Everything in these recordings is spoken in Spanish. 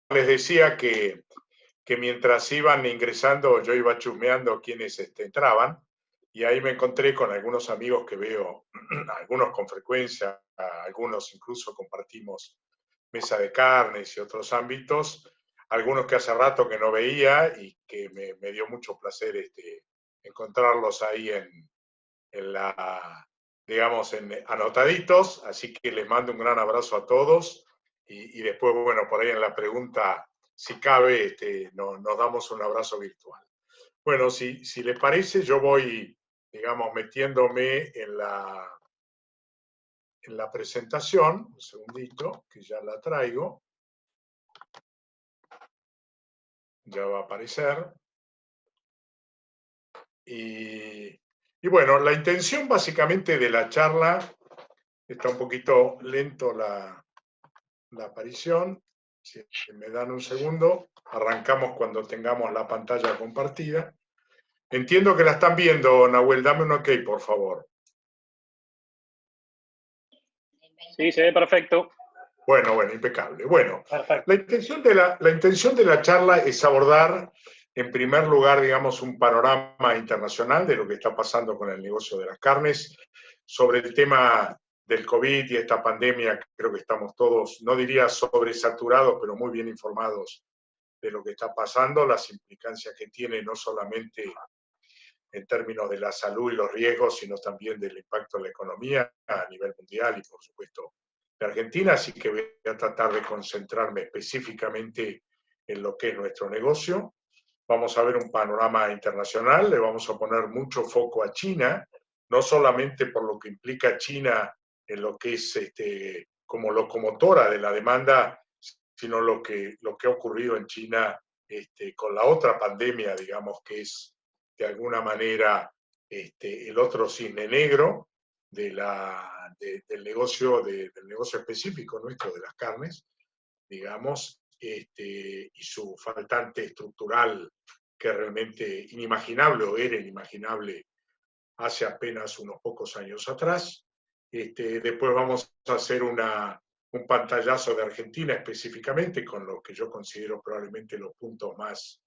les decía que mientras iban ingresando, yo iba chusmeando quienes entraban, y ahí me encontré con algunos amigos que veo, algunos con frecuencia, algunos incluso compartimos mesa de carnes y otros ámbitos, algunos que hace rato que no veía y que me dio mucho placer encontrarlos ahí en la, digamos, anotaditos, así que les mando un gran abrazo a todos y después, bueno, por ahí en la pregunta, si cabe, nos damos un abrazo virtual. Bueno, si les parece, yo voy, digamos, metiéndome en la presentación, un segundito, que ya la traigo, ya va a aparecer. Y bueno, la intención básicamente de la charla, está un poquito lento la aparición, si me dan un segundo, arrancamos cuando tengamos la pantalla compartida. Entiendo que la están viendo, Nahuel, dame un ok, por favor. Sí, se ve perfecto. Bueno, impecable. Bueno, Perfecto. la intención de la charla es abordar, en primer lugar, digamos, un panorama internacional de lo que está pasando con el negocio de las carnes, sobre el tema del COVID y esta pandemia. Creo que estamos todos, no diría sobresaturados, pero muy bien informados de lo que está pasando, las implicancias que tiene no solamente en términos de la salud y los riesgos, sino también del impacto en la economía a nivel mundial y, por supuesto, de Argentina. Así que voy a tratar de concentrarme específicamente en lo que es nuestro negocio. Vamos a ver un panorama internacional, le vamos a poner mucho foco a China, no solamente por lo que implica China en lo que es como locomotora de la demanda, sino lo que ha ocurrido en China con la otra pandemia, digamos, que es de alguna manera el otro cisne negro del negocio específico nuestro de las carnes, digamos, y su faltante estructural que realmente inimaginable o era inimaginable hace apenas unos pocos años atrás. Después vamos a hacer un pantallazo de Argentina específicamente con lo que yo considero probablemente los puntos más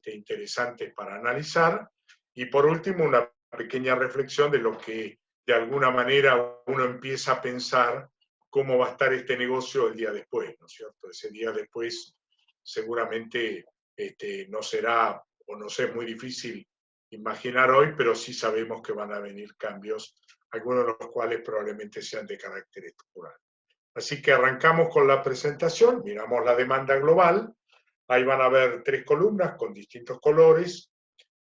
interesantes para analizar. Y por último, una pequeña reflexión de lo que de alguna manera uno empieza a pensar cómo va a estar este negocio el día después, ¿no es cierto? Ese día después seguramente no será, o no sé, es muy difícil imaginar hoy, pero sí sabemos que van a venir cambios, algunos de los cuales probablemente sean de carácter estructural. Así que arrancamos con la presentación, miramos la demanda global. Ahí van a ver 3 columnas con distintos colores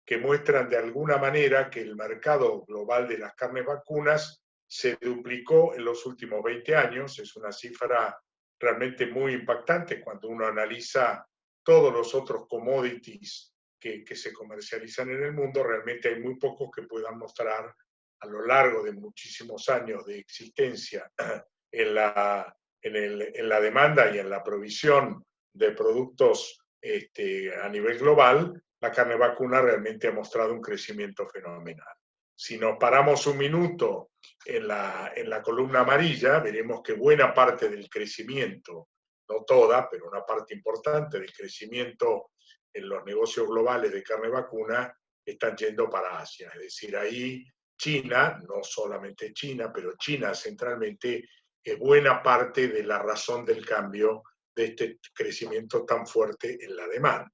que muestran de alguna manera que el mercado global de las carnes vacunas se duplicó en los últimos 20 años. Es una cifra realmente muy impactante cuando uno analiza todos los otros commodities que se comercializan en el mundo. Realmente hay muy pocos que puedan mostrar a lo largo de muchísimos años de existencia en la demanda y en la provisión de productos a nivel global. La carne vacuna realmente ha mostrado un crecimiento fenomenal. Si nos paramos un minuto en la columna amarilla, veremos que buena parte del crecimiento, no toda, pero una parte importante del crecimiento en los negocios globales de carne vacuna están yendo para Asia. Es decir, ahí China, no solamente China, pero China centralmente, es buena parte de la razón del cambio de este crecimiento tan fuerte en la demanda.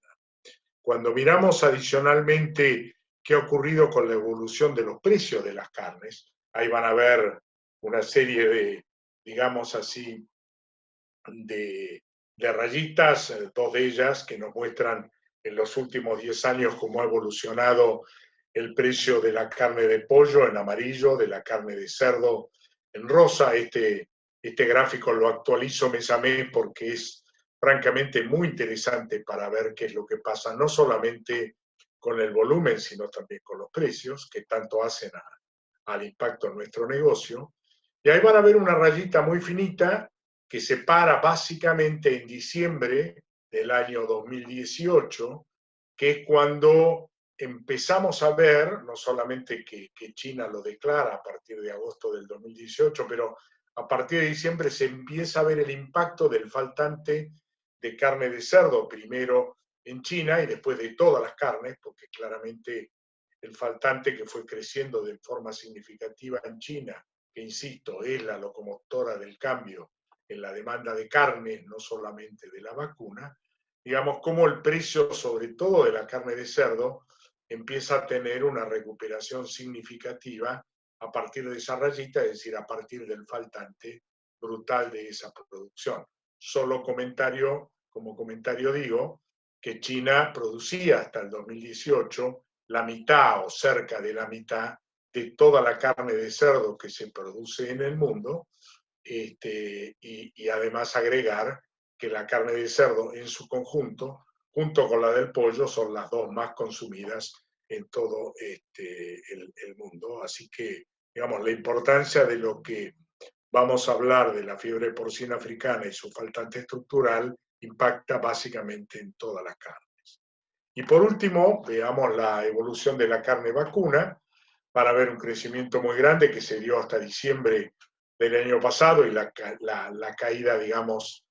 Cuando miramos adicionalmente qué ha ocurrido con la evolución de los precios de las carnes, ahí van a ver una serie de, digamos así, de rayitas, 2 de ellas que nos muestran en los últimos 10 años cómo ha evolucionado el precio de la carne de pollo en amarillo, de la carne de cerdo en rosa. Este gráfico lo actualizo mes a mes porque es francamente muy interesante para ver qué es lo que pasa, no solamente con el volumen, sino también con los precios, que tanto hacen al impacto en nuestro negocio. Y ahí van a ver una rayita muy finita que se para básicamente en diciembre del año 2018, que es cuando empezamos a ver, no solamente que China lo declara a partir de agosto del 2018, pero a partir de diciembre se empieza a ver el impacto del faltante de carne de cerdo, primero en China y después de todas las carnes, porque claramente el faltante que fue creciendo de forma significativa en China, que insisto, es la locomotora del cambio en la demanda de carne, no solamente de la vacuna, digamos, cómo el precio, sobre todo de la carne de cerdo, empieza a tener una recuperación significativa a partir de esa rayita, es decir, a partir del faltante brutal de esa producción. Solo como comentario digo, que China producía hasta el 2018 la mitad o cerca de la mitad de toda la carne de cerdo que se produce en el mundo, y además agregar que la carne de cerdo en su conjunto, junto con la del pollo, son las dos más consumidas en todo el mundo. Así que, digamos, la importancia de lo que vamos a hablar de la fiebre porcina africana y su faltante estructural impacta básicamente en todas las carnes. Y por último, veamos la evolución de la carne vacuna para ver un crecimiento muy grande que se dio hasta diciembre del año pasado y la caída, digamos,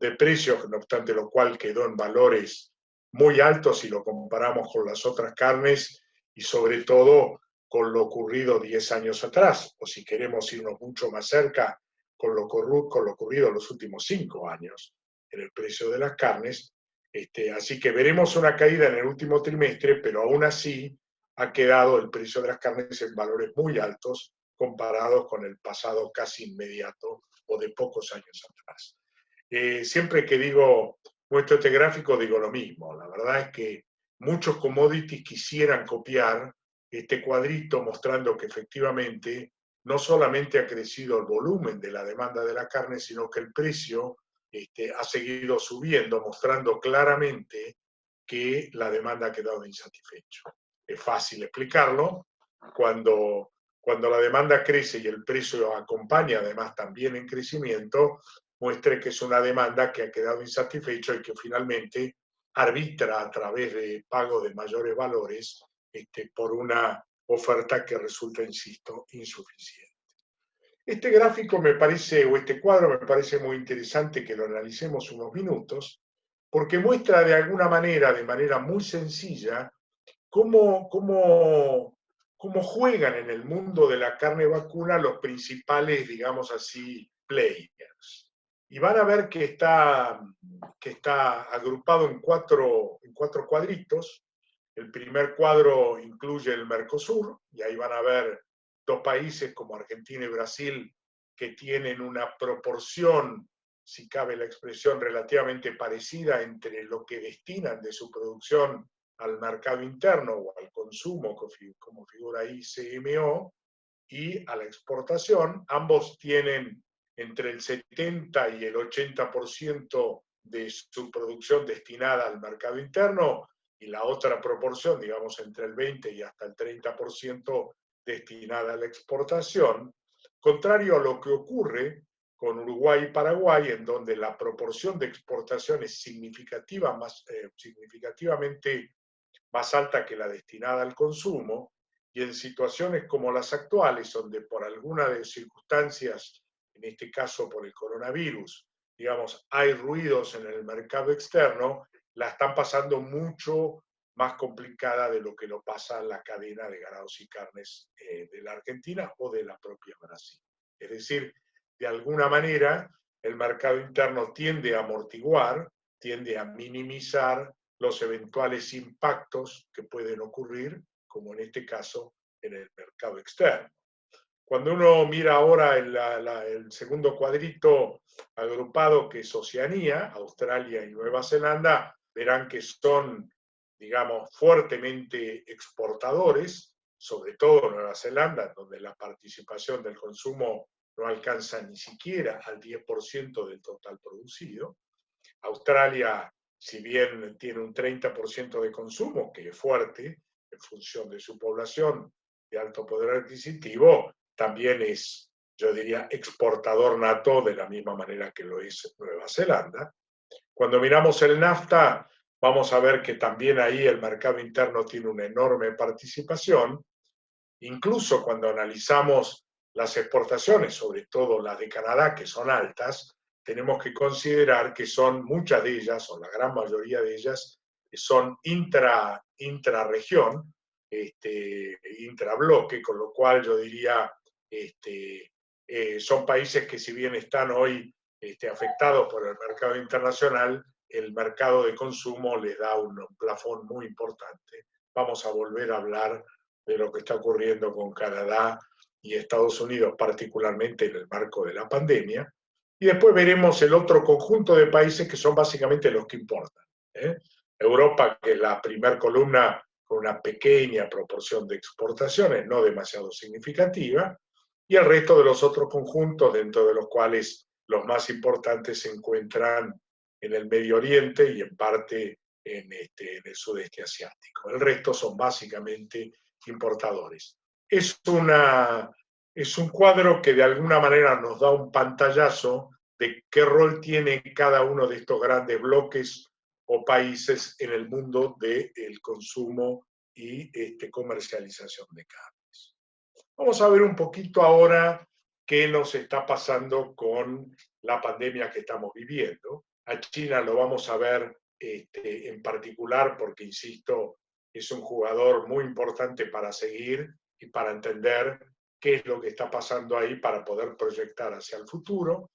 de precios, no obstante lo cual quedó en valores muy altos si lo comparamos con las otras carnes y sobre todo con lo ocurrido 10 años atrás, o si queremos irnos mucho más cerca, con lo ocurrido en los últimos 5 años en el precio de las carnes. Así que veremos una caída en el último trimestre, pero aún así ha quedado el precio de las carnes en valores muy altos comparados con el pasado casi inmediato o de pocos años atrás. Siempre que muestro este gráfico, digo lo mismo. La verdad es que muchos commodities quisieran copiar este cuadrito mostrando que efectivamente no solamente ha crecido el volumen de la demanda de la carne, sino que el precio ha seguido subiendo, mostrando claramente que la demanda ha quedado insatisfecha. Es fácil explicarlo. Cuando la demanda crece y el precio acompaña además también en crecimiento, muestre que es una demanda que ha quedado insatisfecha y que finalmente arbitra a través de pago de mayores valores por una oferta que resulta, insisto, insuficiente. Este gráfico me parece, o este cuadro me parece muy interesante que lo analicemos unos minutos, porque muestra de alguna manera, de manera muy sencilla, cómo juegan en el mundo de la carne vacuna los principales, digamos así, players. Y van a ver que está agrupado en cuatro cuadritos. El primer cuadro incluye el Mercosur, y ahí van a ver 2 países como Argentina y Brasil que tienen una proporción, si cabe la expresión, relativamente parecida entre lo que destinan de su producción al mercado interno o al consumo, como figura ahí CMO, y a la exportación. Ambos tienen entre el 70 y el 80% de su producción destinada al mercado interno y la otra proporción, digamos, entre el 20 y hasta el 30% destinada a la exportación, contrario a lo que ocurre con Uruguay y Paraguay, en donde la proporción de exportación es significativamente más alta que la destinada al consumo, y en situaciones como las actuales, donde por alguna de circunstancias, en este caso por el coronavirus, digamos, hay ruidos en el mercado externo, la están pasando mucho más complicada de lo que lo pasa la cadena de ganados y carnes de la Argentina o de la propia Brasil. Es decir, de alguna manera, el mercado interno tiende a amortiguar, tiende a minimizar los eventuales impactos que pueden ocurrir, como en este caso en el mercado externo. Cuando uno mira ahora el segundo cuadrito agrupado, que es Oceanía, Australia y Nueva Zelanda, verán que son, digamos, fuertemente exportadores, sobre todo Nueva Zelanda, donde la participación del consumo no alcanza ni siquiera al 10% del total producido. Australia, si bien tiene un 30% de consumo, que es fuerte en función de su población de alto poder adquisitivo, también es, yo diría, exportador nato de la misma manera que lo es Nueva Zelanda. Cuando miramos el NAFTA, vamos a ver que también ahí el mercado interno tiene una enorme participación. Incluso cuando analizamos las exportaciones, sobre todo las de Canadá, que son altas, tenemos que considerar que son muchas de ellas, o la gran mayoría de ellas, son intrarregión, intrabloque, con lo cual yo diría, son países que si bien están hoy afectados por el mercado internacional, el mercado de consumo les da un plafón muy importante. Vamos a volver a hablar de lo que está ocurriendo con Canadá y Estados Unidos, particularmente en el marco de la pandemia. Y después veremos el otro conjunto de países que son básicamente los que importan. Europa, que es la primer columna con una pequeña proporción de exportaciones, no demasiado significativa, y el resto de los otros conjuntos, dentro de los cuales los más importantes se encuentran en el Medio Oriente y en parte en el sudeste asiático. El resto son básicamente importadores. Es un cuadro que de alguna manera nos da un pantallazo de qué rol tiene cada uno de estos grandes bloques o países en el mundo del consumo y comercialización de carnes. Vamos a ver un poquito ahora qué nos está pasando con la pandemia que estamos viviendo. A China lo vamos a ver en particular porque, insisto, es un jugador muy importante para seguir y para entender qué es lo que está pasando ahí para poder proyectar hacia el futuro.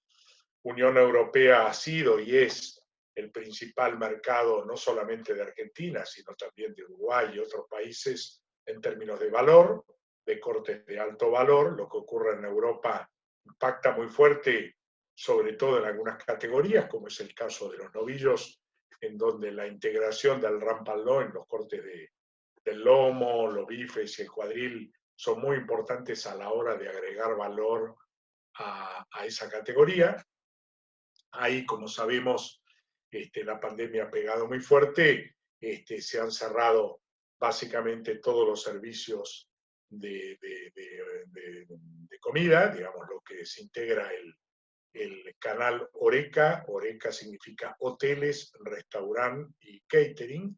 Unión Europea ha sido y es el principal mercado no solamente de Argentina, sino también de Uruguay y otros países en términos de valor, de cortes de alto valor. Lo que ocurre en Europa impacta muy fuerte, sobre todo en algunas categorías, como es el caso de los novillos, en donde la integración del rampant loin, los cortes del lomo, los bifes y el cuadril, son muy importantes a la hora de agregar valor a esa categoría. Ahí, como sabemos, la pandemia ha pegado muy fuerte, se han cerrado básicamente todos los servicios de comida, digamos, lo que se integra el canal Horeca. Horeca significa hoteles, restaurante y catering,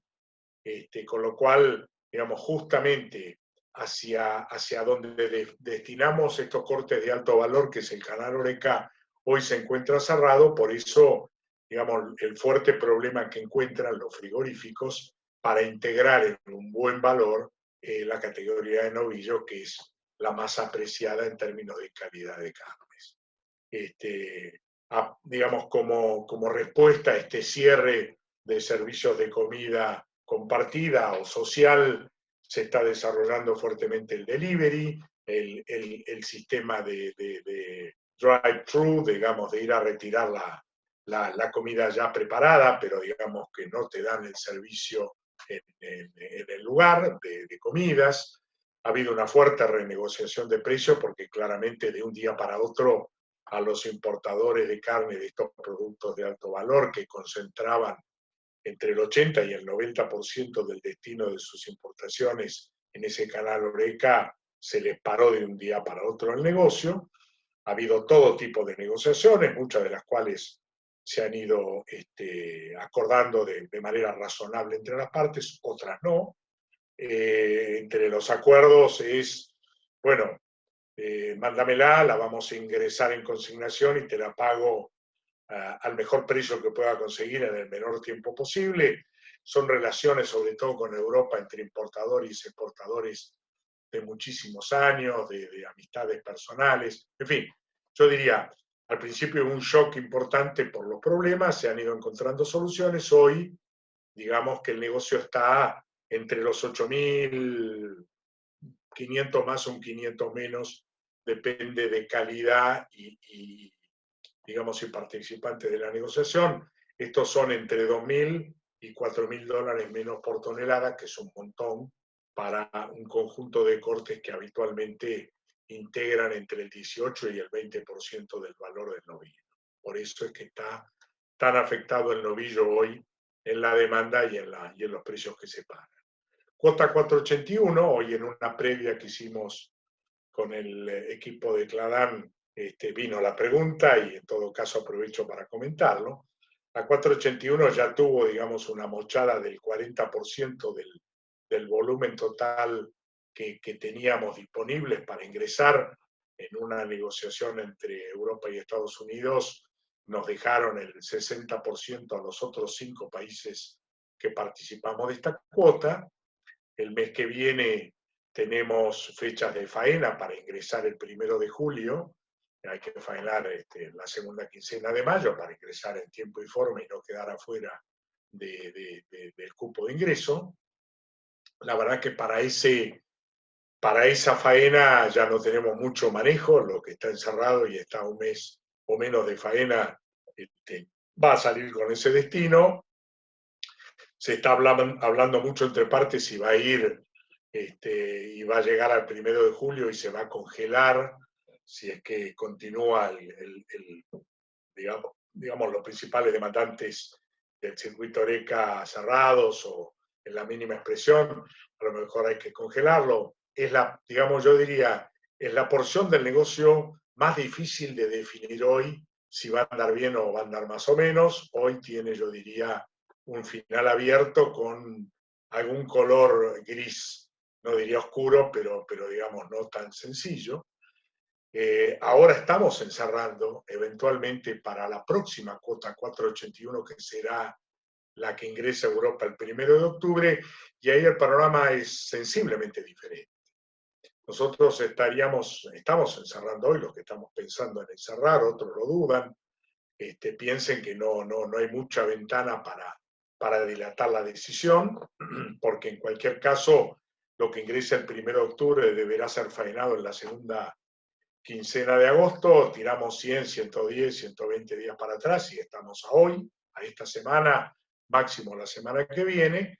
con lo cual, digamos, justamente hacia donde destinamos estos cortes de alto valor, que es el canal Horeca, hoy se encuentra cerrado. Por eso, digamos, el fuerte problema que encuentran los frigoríficos para integrar en un buen valor la categoría de novillo, que es la más apreciada en términos de calidad de carnes. Digamos, como respuesta a este cierre de servicios de comida compartida o social, se está desarrollando fuertemente el delivery, el sistema de drive-thru, digamos, de ir a retirar la comida ya preparada, pero digamos que no te dan el servicio en el lugar de comidas. Ha habido una fuerte renegociación de precios porque claramente de un día para otro a los importadores de carne de estos productos de alto valor, que concentraban entre el 80 y el 90% del destino de sus importaciones en ese canal Horeca, se les paró de un día para otro el negocio. Ha habido todo tipo de negociaciones, muchas de las cuales se han ido acordando de manera razonable entre las partes, otras no. Entre los acuerdos es, bueno, mándamela, la vamos a ingresar en consignación y te la pago al mejor precio que pueda conseguir en el menor tiempo posible. Son relaciones, sobre todo con Europa, entre importadores y exportadores de muchísimos años, de amistades personales. En fin, yo diría, al principio hubo un shock importante por los problemas, se han ido encontrando soluciones. Hoy, digamos que el negocio está entre los 8.500 más o un 500 menos, depende de calidad y digamos, y participantes de la negociación. Estos son entre 2.000 y 4.000 dólares menos por tonelada, que es un montón para un conjunto de cortes que habitualmente integran entre el 18 y el 20% del valor del novillo. Por eso es que está tan afectado el novillo hoy en la demanda y en los precios que se pagan. Cuota 481, hoy en una previa que hicimos con el equipo de Cladán, vino la pregunta y en todo caso aprovecho para comentarlo. La 481 ya tuvo, digamos, una mochada del 40% del volumen total que teníamos disponibles para ingresar en una negociación entre Europa y Estados Unidos nos dejaron el 60% a los otros 5 países que participamos de esta cuota. El mes que viene tenemos fechas de faena para ingresar el 1 de julio. Hay que faenar la segunda quincena de mayo para ingresar en tiempo y forma y no quedar afuera del cupo de ingreso. La verdad que para esa faena ya no tenemos mucho manejo. Lo que está encerrado y está un mes o menos de faena va a salir con ese destino. Se está hablando mucho entre partes si va a ir y va a llegar al 1 de julio y se va a congelar si es que continúa digamos, los principales demandantes del circuito Oreca cerrados o en la mínima expresión. A lo mejor hay que congelarlo. Es digamos, yo diría, es la porción del negocio más difícil de definir hoy si va a andar bien o va a andar más o menos. Hoy tiene, yo diría, un final abierto con algún color gris, no diría oscuro, pero digamos no tan sencillo. Ahora estamos encerrando eventualmente para la próxima cuota 481, que será la que ingresa a Europa el 1 de octubre, y ahí el panorama es sensiblemente diferente. Nosotros estamos encerrando hoy, los que estamos pensando en encerrar, otros lo dudan, piensen que no hay mucha ventana para dilatar la decisión, porque en cualquier caso lo que ingresa el 1 de octubre deberá ser faenado en la segunda quincena de agosto. Tiramos 100, 110, 120 días para atrás y estamos a hoy, a esta semana, máximo la semana que viene.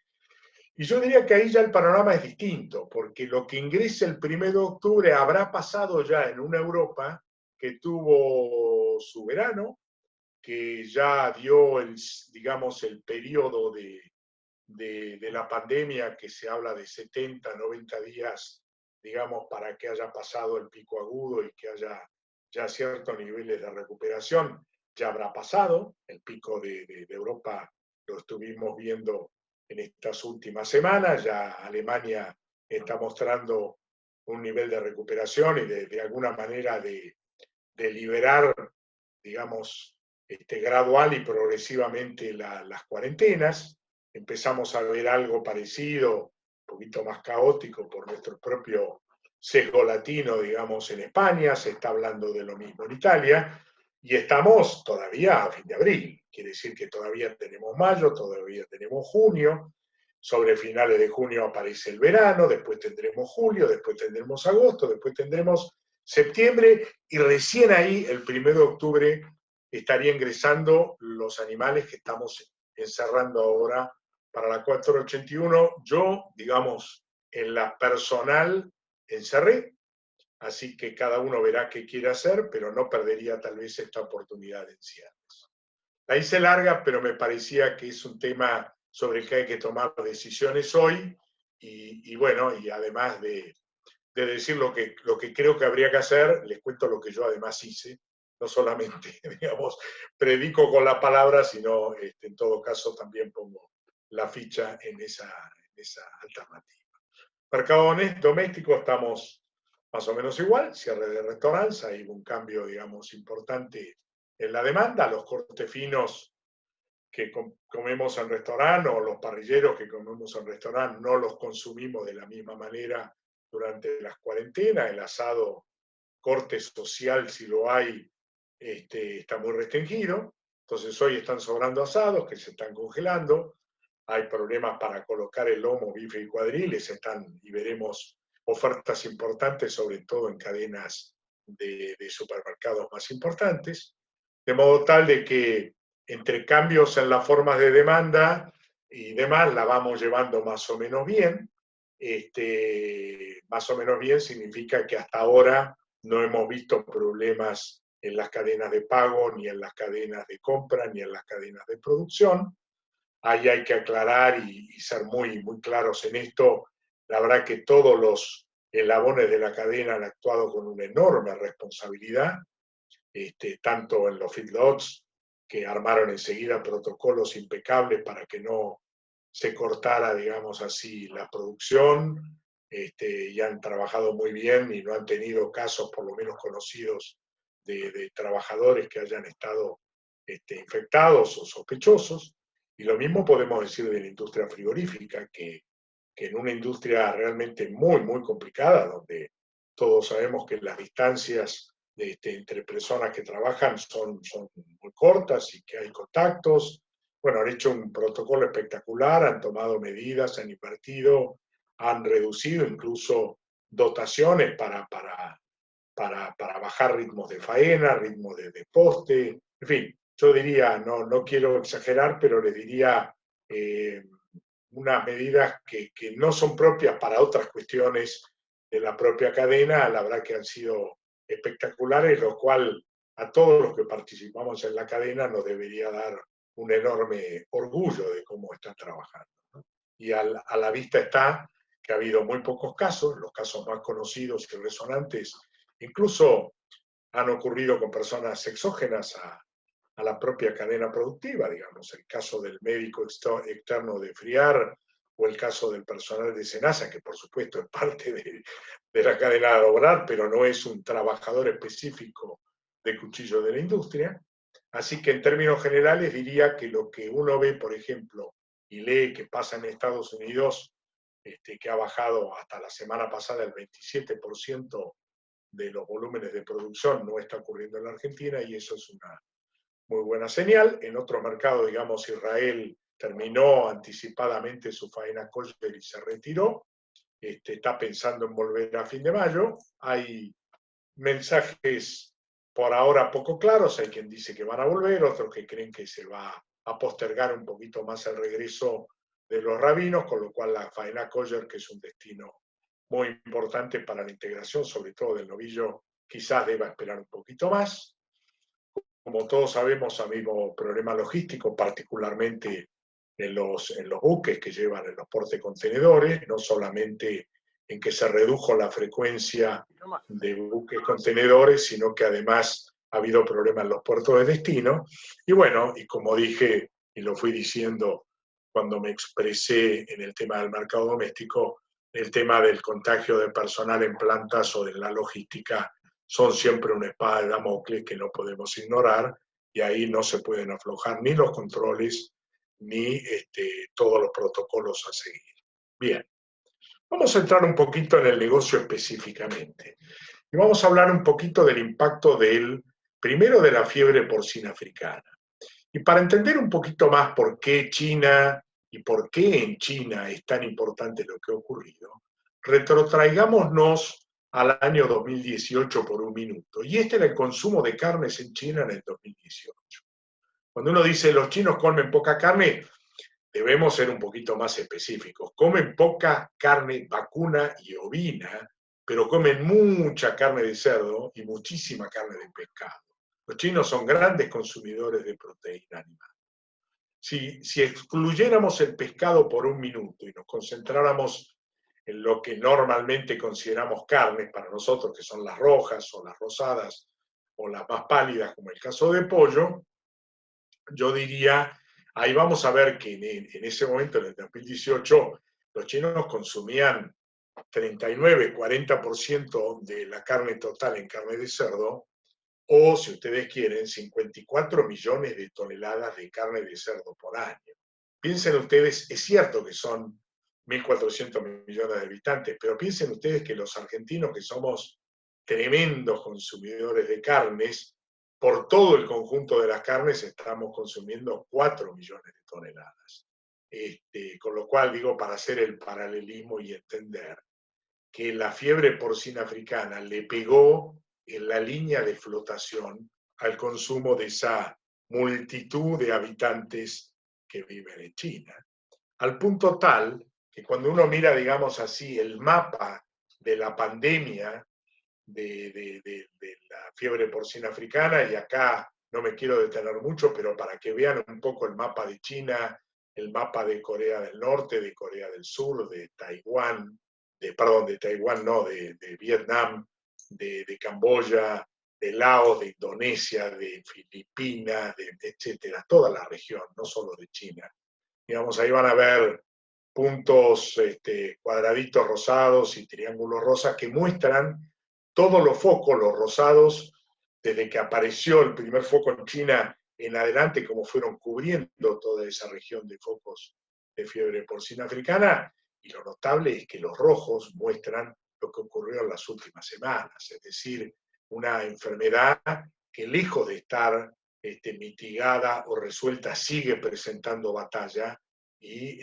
Y yo diría que ahí ya el panorama es distinto, porque lo que ingrese el 1 de octubre habrá pasado ya en una Europa que tuvo su verano, que ya dio digamos, el periodo de la pandemia, que se habla de 70, 90 días, digamos, para que haya pasado el pico agudo y que haya ya ciertos niveles de recuperación. Ya habrá pasado, el pico de Europa lo estuvimos viendo en estas últimas semanas, ya Alemania está mostrando un nivel de recuperación y de alguna manera de liberar, digamos, gradual y progresivamente las cuarentenas. Empezamos a ver algo parecido, un poquito más caótico por nuestro propio sesgo latino, digamos, en España. Se está hablando de lo mismo en Italia, y estamos todavía a fin de abril. Quiere decir que todavía tenemos mayo, todavía tenemos junio. Sobre finales de junio aparece el verano, después tendremos julio, después tendremos agosto, después tendremos septiembre, y recién ahí, el 1 de octubre, estaría ingresando los animales que estamos encerrando ahora para la 481. Yo, digamos, en la personal encerré, así que cada uno verá qué quiere hacer, pero no perdería tal vez esta oportunidad de encierros. La hice larga, pero me parecía que es un tema sobre el que hay que tomar decisiones hoy, y bueno, y además de decir lo que creo que habría que hacer, les cuento lo que yo además hice. No solamente, digamos, predico con la palabra, sino en todo caso también pongo la ficha en esa alternativa. Mercado doméstico estamos más o menos igual, cierre de restaurantes, hay un cambio, digamos, importante en la demanda. Los cortes finos que comemos en restaurante, o los parrilleros que comemos en restaurante, no los consumimos de la misma manera durante las cuarentenas. El asado, corte social, si lo hay, está muy restringido. Entonces hoy están sobrando asados que se están congelando. Hay problemas para colocar el lomo, bife y cuadriles. Y veremos ofertas importantes, sobre todo en cadenas de supermercados más importantes. De modo tal de que entre cambios en las formas de demanda y demás, la vamos llevando más o menos bien. Más o menos bien significa que hasta ahora no hemos visto problemas en las cadenas de pago, ni en las cadenas de compra, ni en las cadenas de producción. Ahí hay que aclarar y ser muy, muy claros en esto. La verdad que todos los eslabones de la cadena han actuado con una enorme responsabilidad, tanto en los feedlots, que armaron enseguida protocolos impecables para que no se cortara, digamos así, la producción, y han trabajado muy bien y no han tenido casos, por lo menos conocidos, de trabajadores que hayan estado infectados o sospechosos. Y lo mismo podemos decir de la industria frigorífica, que en una industria realmente muy, muy complicada, donde todos sabemos que las distancias entre personas que trabajan son muy cortas y que hay contactos. Bueno, han hecho un protocolo espectacular, han tomado medidas, han invertido, han reducido incluso dotaciones para bajar ritmos de faena, ritmos de poste, en fin, yo diría, no quiero exagerar, pero le diría unas medidas que no son propias para otras cuestiones de la propia cadena, la verdad que han sido espectaculares, lo cual a todos los que participamos en la cadena nos debería dar un enorme orgullo de cómo están trabajando, ¿no? Y a la vista está que ha habido muy pocos casos, los casos más conocidos y resonantes incluso han ocurrido con personas exógenas a la propia cadena productiva, digamos, el caso del médico externo de Friar o el caso del personal de Senasa, que por supuesto es parte de la cadena laboral, pero no es un trabajador específico de cuchillo de la industria. Así que en términos generales diría que lo que uno ve, por ejemplo, y lee que pasa en Estados Unidos, que ha bajado hasta la semana pasada el 27% de los volúmenes de producción, no está ocurriendo en la Argentina y eso es una muy buena señal. En otro mercado, digamos, Israel terminó anticipadamente su faena kosher y se retiró. Está pensando en volver a fin de mayo. Hay mensajes por ahora poco claros. Hay quien dice que van a volver, otros que creen que se va a postergar un poquito más el regreso de los rabinos, con lo cual la faena kosher, que es un destino muy importante para la integración, sobre todo del novillo, quizás deba esperar un poquito más. Como todos sabemos, ha habido problemas logísticos, particularmente en los buques que llevan en los portacontenedores, no solamente en que se redujo la frecuencia de buques contenedores, sino que además ha habido problemas en los puertos de destino. Y bueno, y como dije, y lo fui diciendo cuando me expresé en el tema del mercado doméstico, el tema del contagio de personal en plantas o de la logística son siempre una espada de Damocles que no podemos ignorar, y ahí no se pueden aflojar ni los controles ni todos los protocolos a seguir. Bien, vamos a entrar un poquito en el negocio específicamente y vamos a hablar un poquito del impacto primero de la fiebre porcina africana. Y para entender un poquito más por qué China y por qué en China es tan importante lo que ha ocurrido, retrotraigámonos al año 2018 por un minuto. Y este era el consumo de carnes en China en el 2018. Cuando uno dice los chinos comen poca carne, debemos ser un poquito más específicos. Comen poca carne vacuna y ovina, pero comen mucha carne de cerdo y muchísima carne de pescado. Los chinos son grandes consumidores de proteína animal. Si excluyéramos el pescado por un minuto y nos concentráramos en lo que normalmente consideramos carnes para nosotros, que son las rojas o las rosadas o las más pálidas, como el caso de pollo, yo diría, ahí vamos a ver que en ese momento, en el 2018, los chinos consumían 39-40% de la carne total en carne de cerdo, o, si ustedes quieren, 54 millones de toneladas de carne de cerdo por año. Piensen ustedes, es cierto que son 1.400 millones de habitantes, pero piensen ustedes que los argentinos, que somos tremendos consumidores de carnes, por todo el conjunto de las carnes estamos consumiendo 4 millones de toneladas. Con lo cual, digo, para hacer el paralelismo y entender que la fiebre porcina africana le pegó en la línea de flotación al consumo de esa multitud de habitantes que viven en China, al punto tal que cuando uno mira, digamos así, el mapa de la pandemia de la fiebre porcina africana, y acá no me quiero detener mucho, pero para que vean un poco el mapa de China, el mapa de Corea del Norte, de Corea del Sur, de Taiwán, de Taiwán no, de Vietnam, de Camboya, de Laos, de Indonesia, de Filipinas, etcétera, toda la región, no solo de China. Digamos, ahí van a ver puntos cuadraditos rosados y triángulos rosas que muestran todos los focos, los rosados, desde que apareció el primer foco en China en adelante, cómo fueron cubriendo toda esa región de focos de fiebre porcina africana, y lo notable es que los rojos muestran lo que ocurrió en las últimas semanas, es decir, una enfermedad que lejos de estar mitigada o resuelta, sigue presentando batalla y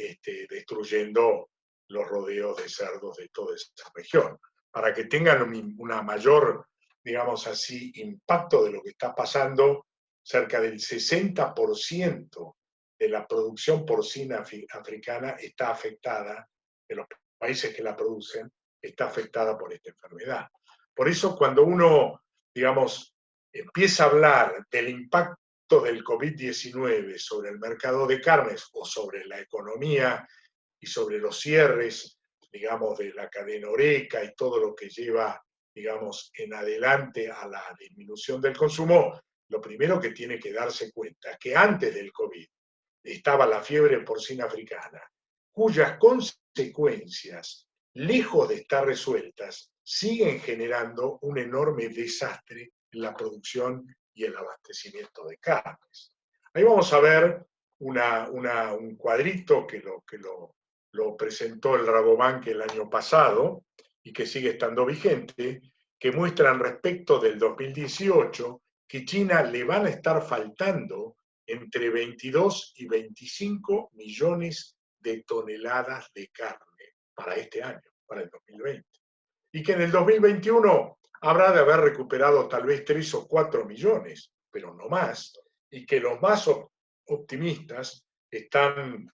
destruyendo los rodeos de cerdos de toda esa región. Para que tengan una mayor, digamos así, impacto de lo que está pasando, cerca del 60% de la producción porcina africana está afectada, de los países que la producen, está afectada por esta enfermedad. Por eso cuando uno, digamos, empieza a hablar del impacto del COVID-19 sobre el mercado de carnes o sobre la economía y sobre los cierres, digamos, de la cadena Horeca y todo lo que lleva, digamos, en adelante a la disminución del consumo, lo primero que tiene que darse cuenta es que antes del COVID estaba la fiebre porcina africana, cuyas consecuencias, lejos de estar resueltas, siguen generando un enorme desastre en la producción y el abastecimiento de carnes. Ahí vamos a ver un cuadrito que lo presentó el Rabobank el año pasado y que sigue estando vigente, que muestran respecto del 2018 que China le van a estar faltando entre 22 y 25 millones de toneladas de carne para este año, para el 2020. Y que en el 2021 habrá de haber recuperado tal vez 3 o 4 millones, pero no más, y que los más optimistas están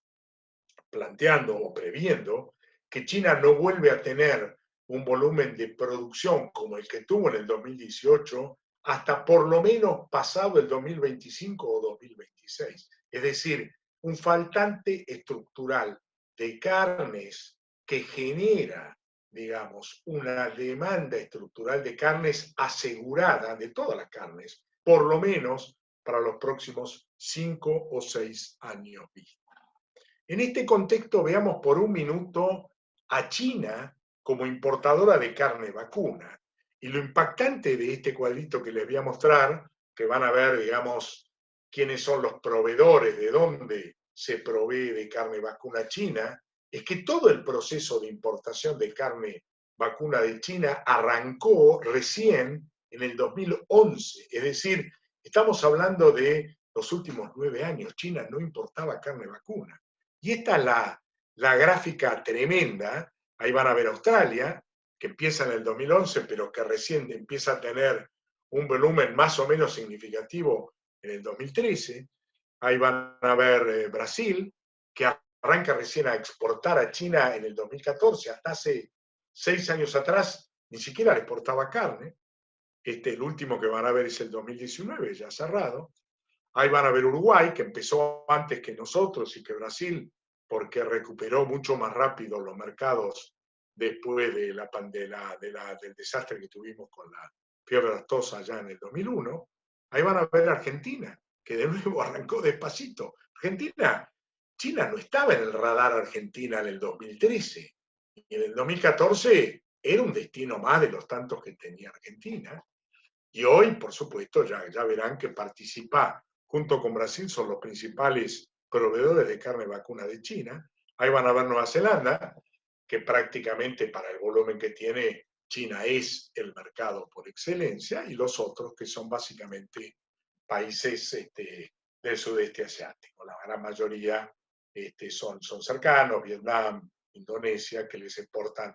planteando o previendo que China no vuelve a tener un volumen de producción como el que tuvo en el 2018 hasta por lo menos pasado el 2025 o 2026. Es decir, un faltante estructural de carnes que genera, digamos, una demanda estructural de carnes asegurada, de todas las carnes, por lo menos para los próximos 5 o 6 años vista. En este contexto, veamos por un minuto a China como importadora de carne vacuna. Y lo impactante de este cuadrito que les voy a mostrar, que van a ver, digamos, quiénes son los proveedores, de dónde se provee de carne vacuna china, es que todo el proceso de importación de carne vacuna de China arrancó recién en el 2011. Es decir, estamos hablando de los últimos 9 años. China no importaba carne vacuna. Y esta es la gráfica tremenda. Ahí van a ver Australia, que empieza en el 2011, pero que recién empieza a tener un volumen más o menos significativo en el 2013. Ahí van a ver Brasil, que arranca recién a exportar a China en el 2014. Hasta hace 6 años atrás ni siquiera le exportaba carne. El último que van a ver es el 2019, ya cerrado. Ahí van a ver Uruguay, que empezó antes que nosotros y que Brasil, porque recuperó mucho más rápido los mercados después de del desastre que tuvimos con la fiebre aftosa allá en el 2001. Ahí van a ver Argentina, que de nuevo arrancó despacito. China no estaba en el radar Argentina en el 2013. Y en el 2014 era un destino más de los tantos que tenía Argentina. Y hoy, por supuesto, ya verán que participa junto con Brasil, son los principales proveedores de carne vacuna de China. Ahí van a ver Nueva Zelanda, que prácticamente para el volumen que tiene, China es el mercado por excelencia, y los otros que son básicamente países del sudeste asiático. La gran mayoría son cercanos, Vietnam, Indonesia, que les exportan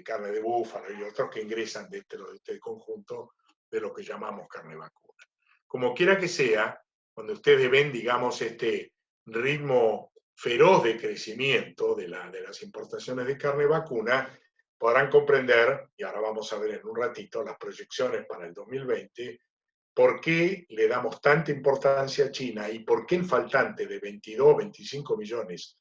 carne de búfalo y otros que ingresan dentro de este conjunto de lo que llamamos carne vacuna. Como quiera que sea, cuando ustedes ven, digamos, este ritmo feroz de crecimiento de las importaciones de carne vacuna, podrán comprender, y ahora vamos a ver en un ratito las proyecciones para el 2020, por qué le damos tanta importancia a China y por qué el faltante de 22, 25 millones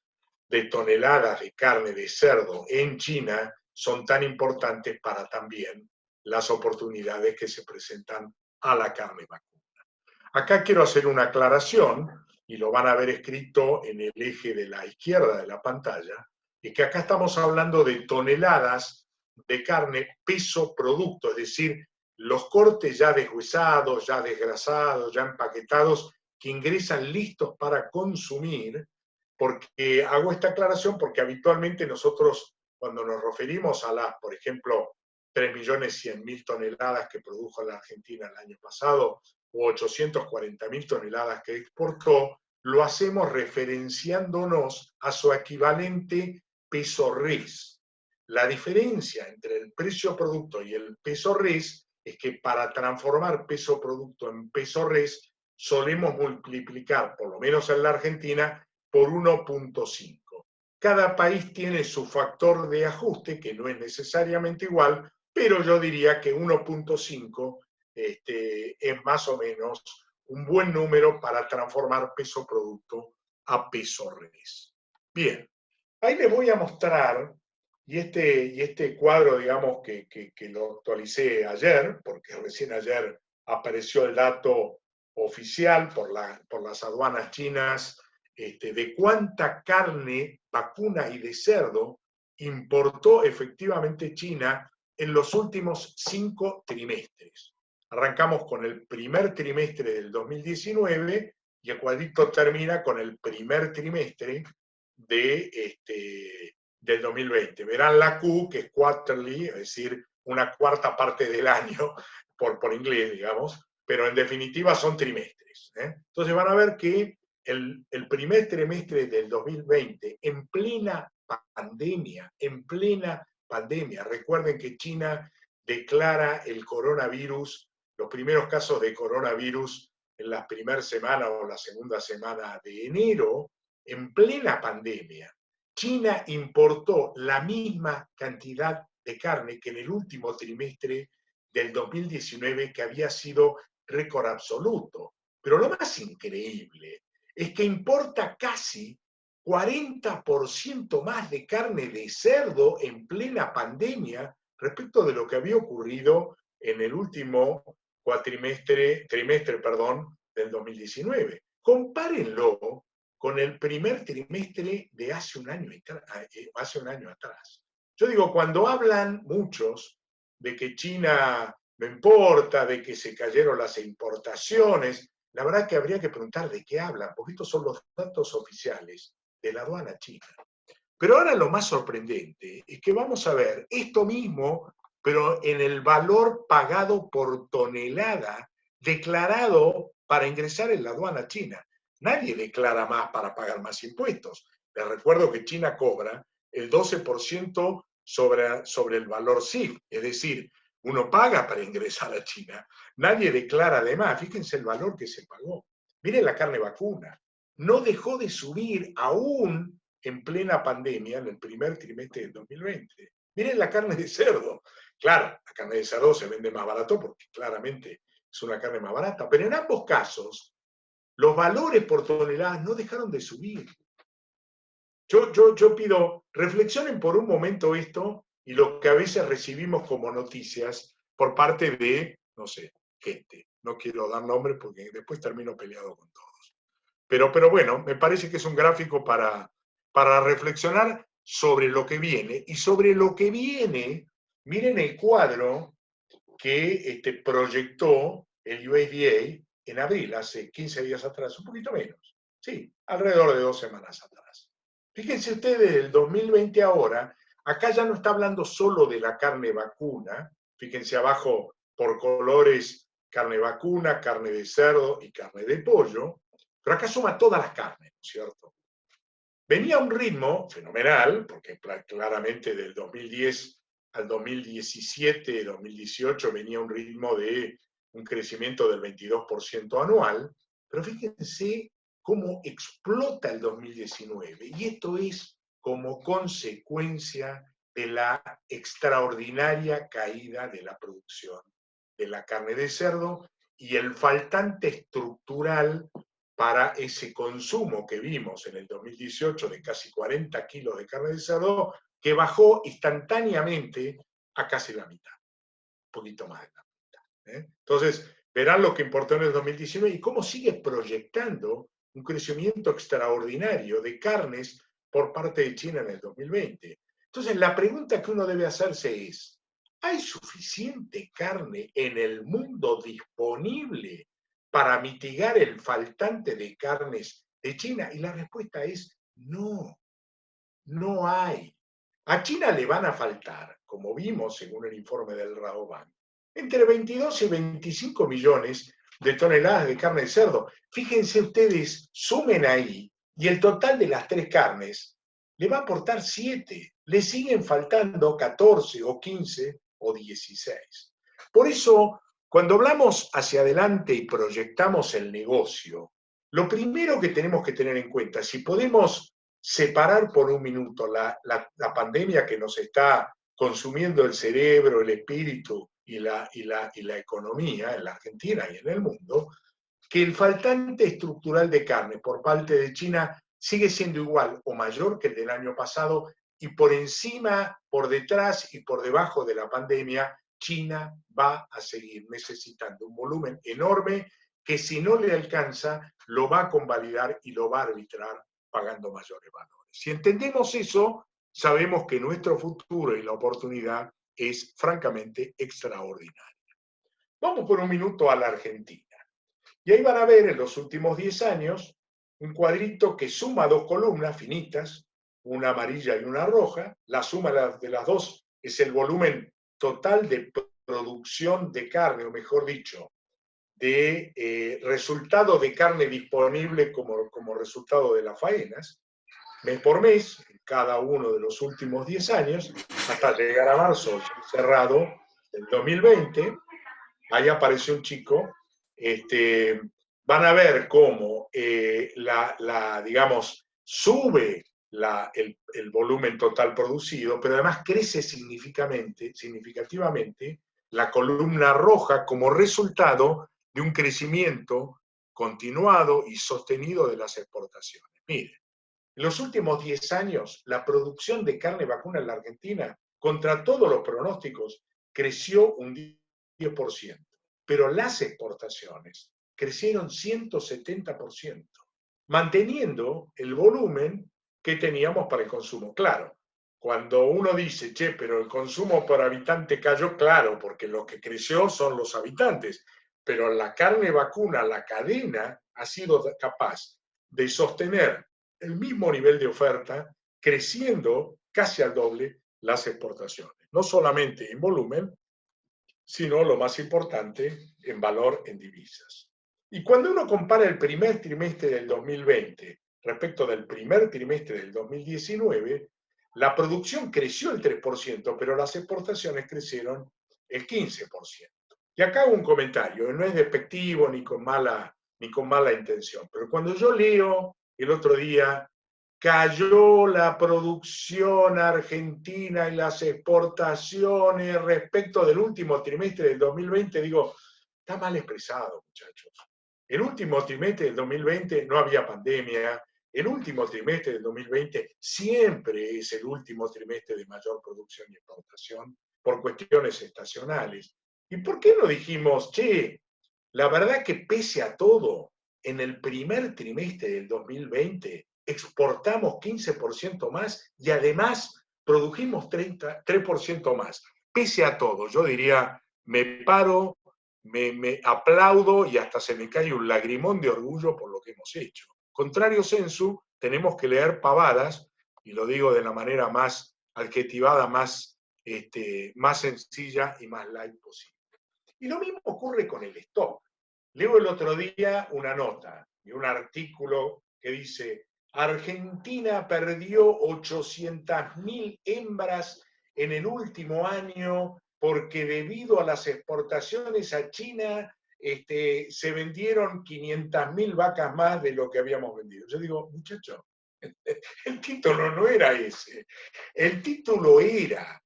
de toneladas de carne de cerdo en China son tan importantes para también las oportunidades que se presentan a la carne vacuna. Acá quiero hacer una aclaración, y lo van a ver escrito en el eje de la izquierda de la pantalla, es que acá estamos hablando de toneladas de carne peso producto, es decir, los cortes ya deshuesados, ya desgrasados, ya empaquetados, que ingresan listos para consumir, porque hago esta aclaración porque habitualmente nosotros, cuando nos referimos a las, por ejemplo, 3.100.000 toneladas que produjo la Argentina el año pasado, o 840.000 toneladas que exportó, lo hacemos referenciándonos a su equivalente peso res. La diferencia entre el precio producto y el peso res es que para transformar peso producto en peso res solemos multiplicar, por lo menos en la Argentina, por 1.5. Cada país tiene su factor de ajuste, que no es necesariamente igual, pero yo diría que 1.5 es más o menos un buen número para transformar peso producto a peso res. Bien, ahí les voy a mostrar, y este cuadro, digamos, que lo actualicé ayer, porque recién ayer apareció el dato oficial por las aduanas chinas, de cuánta carne vacuna y de cerdo importó efectivamente China en los últimos 5 trimestres. Arrancamos con el primer trimestre del 2019 y el cuadrito termina con el primer trimestre del 2020. Verán la Q, que es quarterly, es decir, una cuarta parte del año, por inglés, digamos, pero en definitiva son trimestres. Entonces van a ver que el primer trimestre del 2020, en plena pandemia, recuerden que China declara el coronavirus, los primeros casos de coronavirus en la primera semana o la segunda semana de enero, en plena pandemia. China importó la misma cantidad de carne que en el último trimestre del 2019, que había sido récord absoluto. Pero lo más increíble es que importa casi 40% más de carne de cerdo en plena pandemia respecto de lo que había ocurrido en el último trimestre del 2019. Compárenlo con el primer trimestre de hace un año atrás. Yo digo, cuando hablan muchos de que China no importa, de que se cayeron las importaciones, la verdad que habría que preguntar de qué hablan, porque estos son los datos oficiales de la aduana china. Pero ahora lo más sorprendente es que vamos a ver esto mismo, pero en el valor pagado por tonelada declarado para ingresar en la aduana china. Nadie declara más para pagar más impuestos. Les recuerdo que China cobra el 12% sobre el valor CIF, es decir, uno paga para ingresar a China. Nadie declara de más. Fíjense el valor que se pagó. Miren la carne vacuna. No dejó de subir aún en plena pandemia, en el primer trimestre del 2020. Miren la carne de cerdo. Claro, la carne de cerdo se vende más barato porque claramente es una carne más barata, pero en ambos casos los valores por tonelada no dejaron de subir. Yo pido, reflexionen por un momento esto y lo que a veces recibimos como noticias por parte de, no sé, gente. No quiero dar nombres porque después termino peleado con todos. Pero bueno, me parece que es un gráfico para reflexionar sobre lo que viene. Y sobre lo que viene, miren el cuadro que proyectó el USDA en abril, hace 15 días atrás, un poquito menos. Sí, alrededor de 2 semanas atrás. Fíjense ustedes, del 2020 ahora, acá ya no está hablando solo de la carne vacuna. Fíjense abajo por colores, carne vacuna, carne de cerdo y carne de pollo. Pero acá suma todas las carnes, ¿no es cierto? Venía a un ritmo fenomenal, porque claramente del 2010 al 2017, 2018 venía un ritmo de un crecimiento del 22% anual, pero fíjense cómo explota el 2019, y esto es como consecuencia de la extraordinaria caída de la producción de la carne de cerdo y el faltante estructural para ese consumo que vimos en el 2018 de casi 40 kilos de carne de cerdo, que bajó instantáneamente a casi la mitad, un poquito más de la mitad. Entonces, verán lo que importó en el 2019 y cómo sigue proyectando un crecimiento extraordinario de carnes por parte de China en el 2020. Entonces, la pregunta que uno debe hacerse es, ¿hay suficiente carne en el mundo disponible para mitigar el faltante de carnes de China? Y la respuesta es no, no hay. A China le van a faltar, como vimos según el informe del Rabobank, entre 22 y 25 millones de toneladas de carne de cerdo. Fíjense ustedes, sumen ahí, y el total de las tres carnes le va a aportar 7. Le siguen faltando 14 o 15 o 16. Por eso, cuando hablamos hacia adelante y proyectamos el negocio, lo primero que tenemos que tener en cuenta, si podemos separar por un minuto la pandemia que nos está consumiendo el cerebro, el espíritu y la economía en la Argentina y en el mundo, que el faltante estructural de carne por parte de China sigue siendo igual o mayor que el del año pasado, y por encima, por detrás y por debajo de la pandemia, China va a seguir necesitando un volumen enorme que, si no le alcanza, lo va a convalidar y lo va a arbitrar pagando mayores valores. Si entendemos eso, sabemos que nuestro futuro y la oportunidad es francamente extraordinaria. Vamos por un minuto a la Argentina. Y ahí van a ver en los últimos 10 años un cuadrito que suma dos columnas finitas, una amarilla y una roja. La suma de las dos es el volumen total de producción de carne, o mejor dicho, de resultado de carne disponible como resultado de las faenas, mes por mes, en cada uno de los últimos 10 años, hasta llegar a marzo cerrado del 2020. Ahí apareció un chico. Van a ver cómo digamos, sube el volumen total producido, pero además crece significativamente la columna roja como resultado de un crecimiento continuado y sostenido de las exportaciones. Miren, en los últimos 10 años, la producción de carne vacuna en la Argentina, contra todos los pronósticos, creció un 10%, pero las exportaciones crecieron 170%, manteniendo el volumen que teníamos para el consumo. Claro, cuando uno dice, che, pero el consumo por habitante cayó, claro, porque lo que creció son los habitantes, pero la carne vacuna, la cadena, ha sido capaz de sostener el mismo nivel de oferta, creciendo casi al doble las exportaciones. No solamente en volumen, sino lo más importante, en valor en divisas. Y cuando uno compara el primer trimestre del 2020 respecto del primer trimestre del 2019, la producción creció el 3%, pero las exportaciones crecieron el 15%. Y acá hago un comentario, no es despectivo ni con mala intención, pero cuando yo leo el otro día, cayó la producción argentina y las exportaciones respecto del último trimestre del 2020, digo, está mal expresado, muchachos. El último trimestre del 2020 no había pandemia, el último trimestre del 2020 siempre es el último trimestre de mayor producción y exportación por cuestiones estacionales. ¿Y por qué no dijimos, che, la verdad que pese a todo, en el primer trimestre del 2020 exportamos 15% más y además produjimos 3% más? Pese a todo, yo diría, me paro, me aplaudo y hasta se me cae un lagrimón de orgullo por lo que hemos hecho. Contrario sensu, tenemos que leer pavadas, y lo digo de la manera más adjetivada, más sencilla y más light posible. Y lo mismo ocurre con el stock. Leo el otro día una nota y un artículo que dice: Argentina perdió 800.000 hembras en el último año porque debido a las exportaciones a China se vendieron 500.000 vacas más de lo que habíamos vendido. Yo digo, muchachos, el título no era ese. El título era: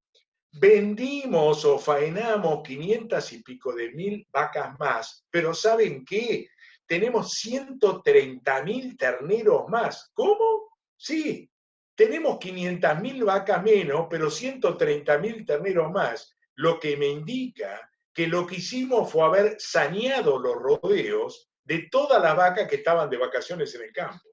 vendimos o faenamos 500 y pico de mil vacas más, pero ¿saben qué? Tenemos 130.000 terneros más. ¿Cómo? Sí, tenemos 500.000 vacas menos, pero 130.000 terneros más, lo que me indica que lo que hicimos fue haber saneado los rodeos de todas las vacas que estaban de vacaciones en el campo.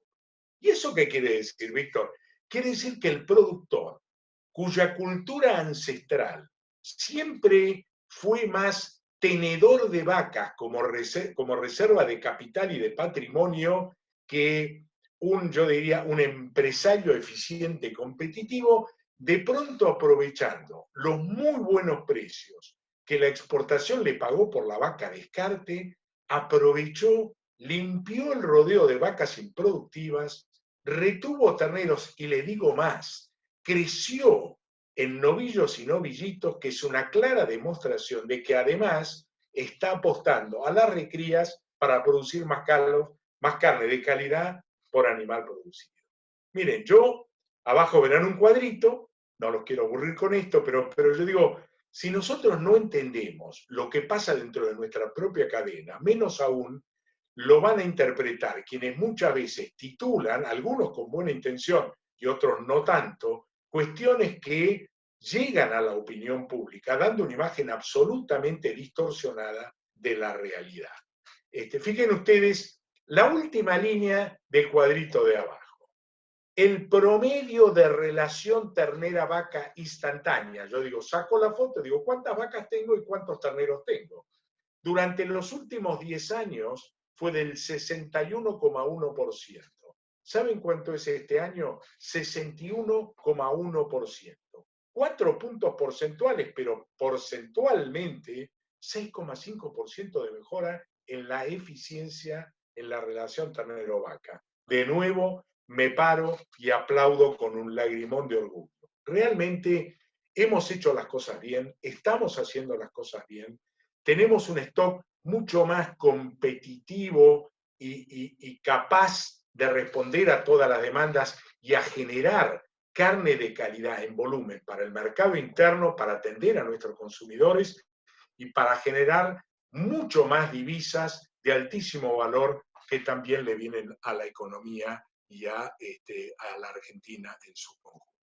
¿Y eso qué quiere decir, Víctor? Quiere decir que el productor, cuya cultura ancestral siempre fue más tenedor de vacas como reserva de capital y de patrimonio que yo diría, un empresario eficiente y competitivo, de pronto aprovechando los muy buenos precios que la exportación le pagó por la vaca descarte, aprovechó, limpió el rodeo de vacas improductivas, retuvo terneros y le digo más, creció en novillos y novillitos, que es una clara demostración de que además está apostando a las recrías para producir más carne de calidad por animal producido. Miren, abajo verán un cuadrito, no los quiero aburrir con esto, pero yo digo, si nosotros no entendemos lo que pasa dentro de nuestra propia cadena, menos aún lo van a interpretar quienes muchas veces titulan, algunos con buena intención y otros no tanto, cuestiones que llegan a la opinión pública dando una imagen absolutamente distorsionada de la realidad. Fíjense ustedes la última línea del cuadrito de abajo. El promedio de relación ternera-vaca instantánea. Yo digo, saco la foto, digo, ¿cuántas vacas tengo y cuántos terneros tengo? Durante los últimos 10 años fue del 61,1%. ¿Saben cuánto es este año? 61,1%. 4 puntos porcentuales, pero porcentualmente 6,5% de mejora en la eficiencia en la relación ternero-vaca. De nuevo, me paro y aplaudo con un lagrimón de orgullo. Realmente hemos hecho las cosas bien, estamos haciendo las cosas bien, tenemos un stock mucho más competitivo y capaz de responder a todas las demandas y a generar carne de calidad en volumen para el mercado interno, para atender a nuestros consumidores y para generar mucho más divisas de altísimo valor que también le vienen a la economía y a la Argentina en su conjunto.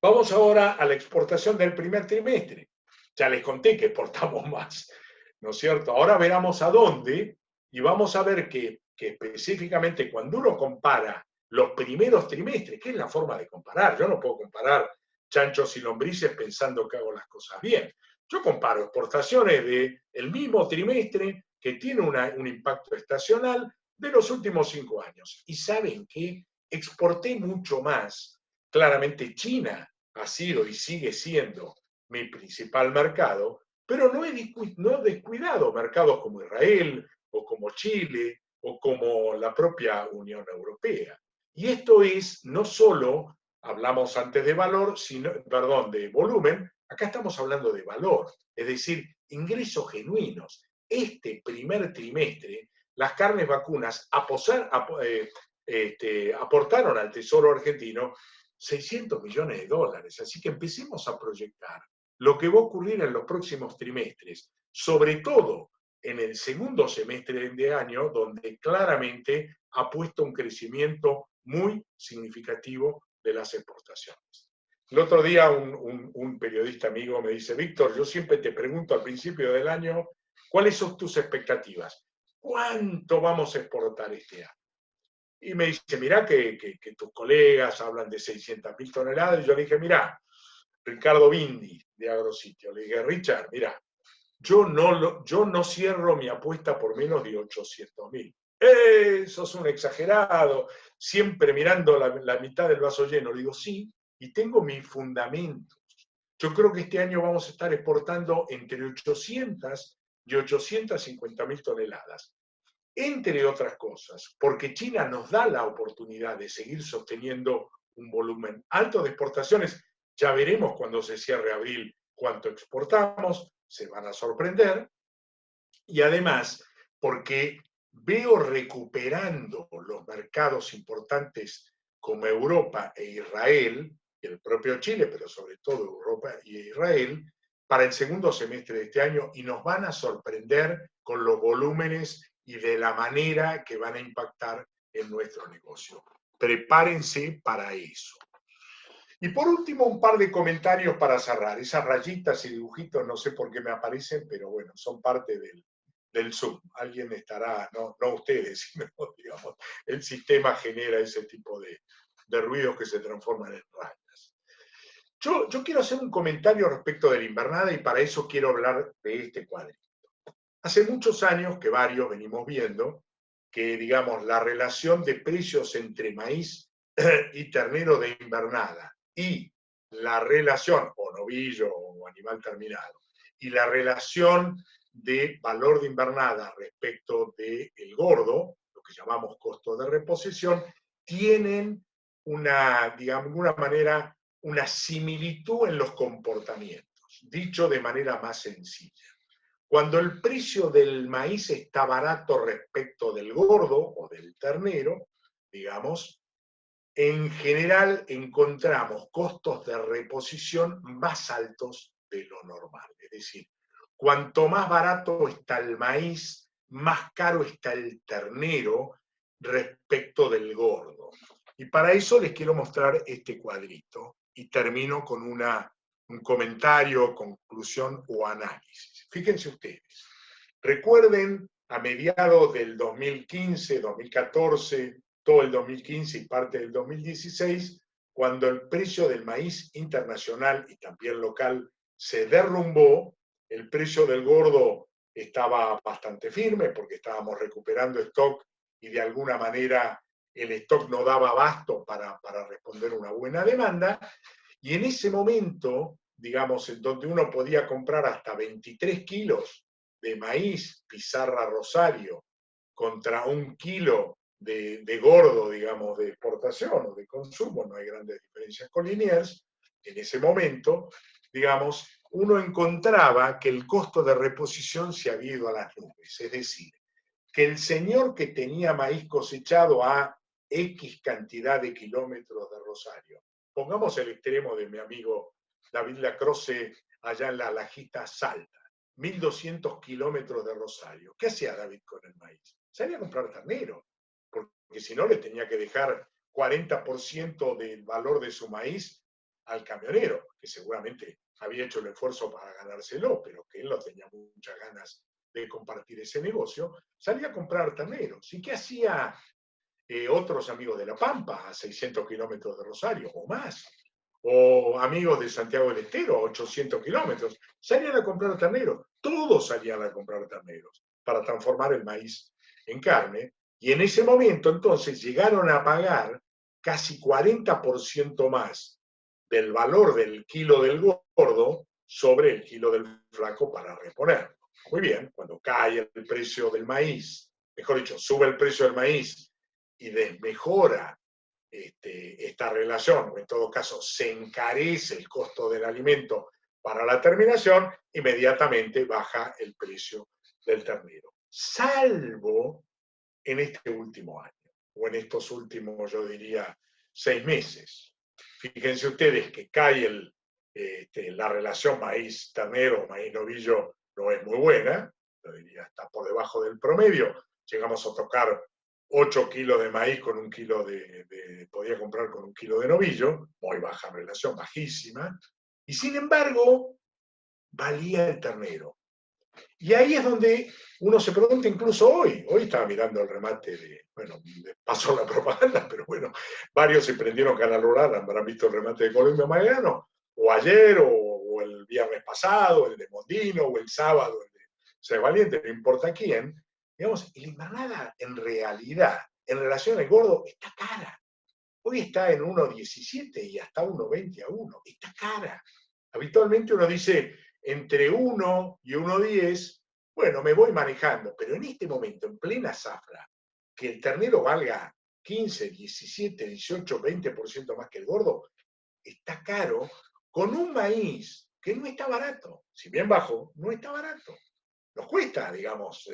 Vamos ahora a la exportación del primer trimestre. Ya les conté que exportamos más, ¿no es cierto? Ahora veremos a dónde y vamos a ver que específicamente cuando uno compara los primeros trimestres, que es la forma de comparar, yo no puedo comparar chanchos y lombrices pensando que hago las cosas bien. Yo comparo exportaciones del mismo trimestre que tiene un impacto estacional de los últimos 5 años. Y saben que exporté mucho más. Claramente China ha sido y sigue siendo mi principal mercado, pero no he descuidado mercados como Israel o como Chile o como la propia Unión Europea. Y esto es no solo, hablamos antes de valor, de volumen, acá estamos hablando de valor, es decir, ingresos genuinos. Este primer trimestre, las carnes vacunas aportaron al Tesoro argentino 600 millones de dólares. Así que empecemos a proyectar lo que va a ocurrir en los próximos trimestres, sobre todo en el segundo semestre de año, donde claramente ha puesto un crecimiento muy significativo de las exportaciones. El otro día un periodista amigo me dice, Víctor, yo siempre te pregunto al principio del año, ¿cuáles son tus expectativas? ¿Cuánto vamos a exportar este año? Y me dice, mirá que tus colegas hablan de 600.000 toneladas. Y yo le dije, mirá, Ricardo Bindi, de Agrositio. Le dije, Richard, mirá, yo no cierro mi apuesta por menos de 800.000. Sos un exagerado, siempre mirando la mitad del vaso lleno. Le digo, sí, y tengo mis fundamentos. Yo creo que este año vamos a estar exportando entre 800 y 850.000 toneladas. Entre otras cosas, porque China nos da la oportunidad de seguir sosteniendo un volumen alto de exportaciones. Ya veremos cuando se cierre abril cuánto exportamos, se van a sorprender. Y además, porque veo recuperando los mercados importantes como Europa e Israel, y el propio Chile, pero sobre todo Europa y Israel, para el segundo semestre de este año, y nos van a sorprender con los volúmenes y de la manera que van a impactar en nuestro negocio. Prepárense para eso. Y por último, un par de comentarios para cerrar. Esas rayitas y dibujitos no sé por qué me aparecen, pero bueno, son parte del Zoom. Alguien estará, no ustedes, sino, digamos, el sistema genera ese tipo de ruidos que se transforman en rayas. Yo quiero hacer un comentario respecto de la invernada y para eso quiero hablar de este cuadrito. Hace muchos años que varios venimos viendo que, digamos, la relación de precios entre maíz y ternero de invernada y la relación, o novillo o animal terminado, y la relación de valor de invernada respecto del gordo, lo que llamamos costo de reposición, tienen una, digamos, de alguna manera, una similitud en los comportamientos, dicho de manera más sencilla. Cuando el precio del maíz está barato respecto del gordo o del ternero, digamos, en general encontramos costos de reposición más altos de lo normal. Es decir, cuanto más barato está el maíz, más caro está el ternero respecto del gordo. Y para eso les quiero mostrar este cuadrito y termino con un comentario, conclusión o análisis. Fíjense ustedes, recuerden a mediados del 2015, 2014, todo el 2015 y parte del 2016, cuando el precio del maíz internacional y también local se derrumbó, el precio del gordo estaba bastante firme porque estábamos recuperando stock y de alguna manera el stock no daba abasto para responder una buena demanda. Y en ese momento, digamos, en donde uno podía comprar hasta 23 kilos de maíz Pizarra Rosario contra 1 kilo de gordo, digamos, de exportación o de consumo, no hay grandes diferencias con Liniers, en ese momento, digamos, uno encontraba que el costo de reposición se había ido a las nubes, es decir, que el señor que tenía maíz cosechado a X cantidad de kilómetros de Rosario, pongamos el extremo de mi amigo David Lacroce allá en la Lajita Salta, 1200 kilómetros de Rosario. ¿Qué hacía David con el maíz? Salía a comprar ternero, porque si no le tenía que dejar 40% del valor de su maíz al camionero, que seguramente había hecho el esfuerzo para ganárselo, pero que él no tenía muchas ganas de compartir ese negocio, salía a comprar terneros. ¿Y qué hacía otros amigos de La Pampa, a 600 kilómetros de Rosario o más? O amigos de Santiago del Estero, a 800 kilómetros. Salían a comprar terneros. Todos salían a comprar terneros para transformar el maíz en carne. Y en ese momento, entonces, llegaron a pagar casi 40% más del valor del kilo del gordo sobre el kilo del flaco para reponerlo. Muy bien, cuando cae el precio del maíz, mejor dicho, sube el precio del maíz y desmejora esta relación, o en todo caso se encarece el costo del alimento para la terminación, inmediatamente baja el precio del ternero. Salvo en este último año, o en estos últimos, yo diría, 6 meses. Fíjense ustedes que cae la relación maíz-ternero, maíz-novillo, no es muy buena, yo diría, está por debajo del promedio. Llegamos a tocar 8 kilos de maíz con 1 kilo podía comprar con 1 kilo de novillo, muy baja relación, bajísima, y sin embargo, valía el ternero. Y ahí es donde uno se pregunta, incluso hoy estaba mirando el remate pasó la propaganda, pero bueno, varios se prendieron Canal Rural, habrán visto el remate de Colombia Mariano, o ayer, o el viernes pasado, el de Mondino, o el sábado, el de Ser Valiente, no importa quién, digamos, la invernada en realidad, en relación al gordo, está cara. Hoy está en 1,17 y hasta 1,20 a 1, está cara. Habitualmente uno dice entre 1 y 1,10, bueno, me voy manejando, pero en este momento, en plena zafra, que el ternero valga 15, 17, 18, 20% más que el gordo, está caro, con un maíz que no está barato, si bien bajo, no está barato. Nos cuesta, digamos,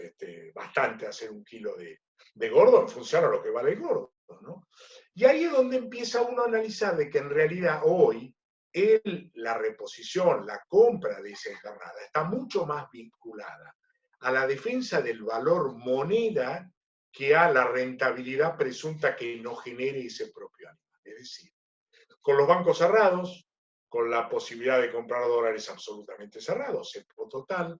bastante hacer 1 kilo de gordo en función a lo que vale el gordo, ¿no? Y ahí es donde empieza uno a analizar de que en realidad hoy la reposición, la compra de esa invernada está mucho más vinculada a la defensa del valor moneda que a la rentabilidad presunta que no genere ese propio animal. Es decir, con los bancos cerrados, con la posibilidad de comprar dólares absolutamente cerrados, cepo total,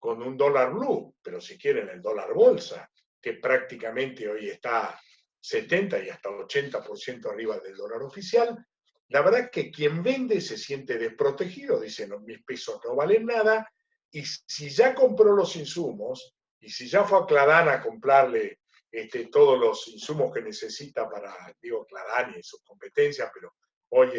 con un dólar blue, pero si quieren el dólar bolsa, que prácticamente hoy está 70 y hasta 80% arriba del dólar oficial, la verdad que quien vende se siente desprotegido, dice, no, mis pesos no valen nada, y si ya compró los insumos, y si ya fue a Cladán a comprarle todos los insumos que necesita para, digo, Cladán y sus competencias, pero hoy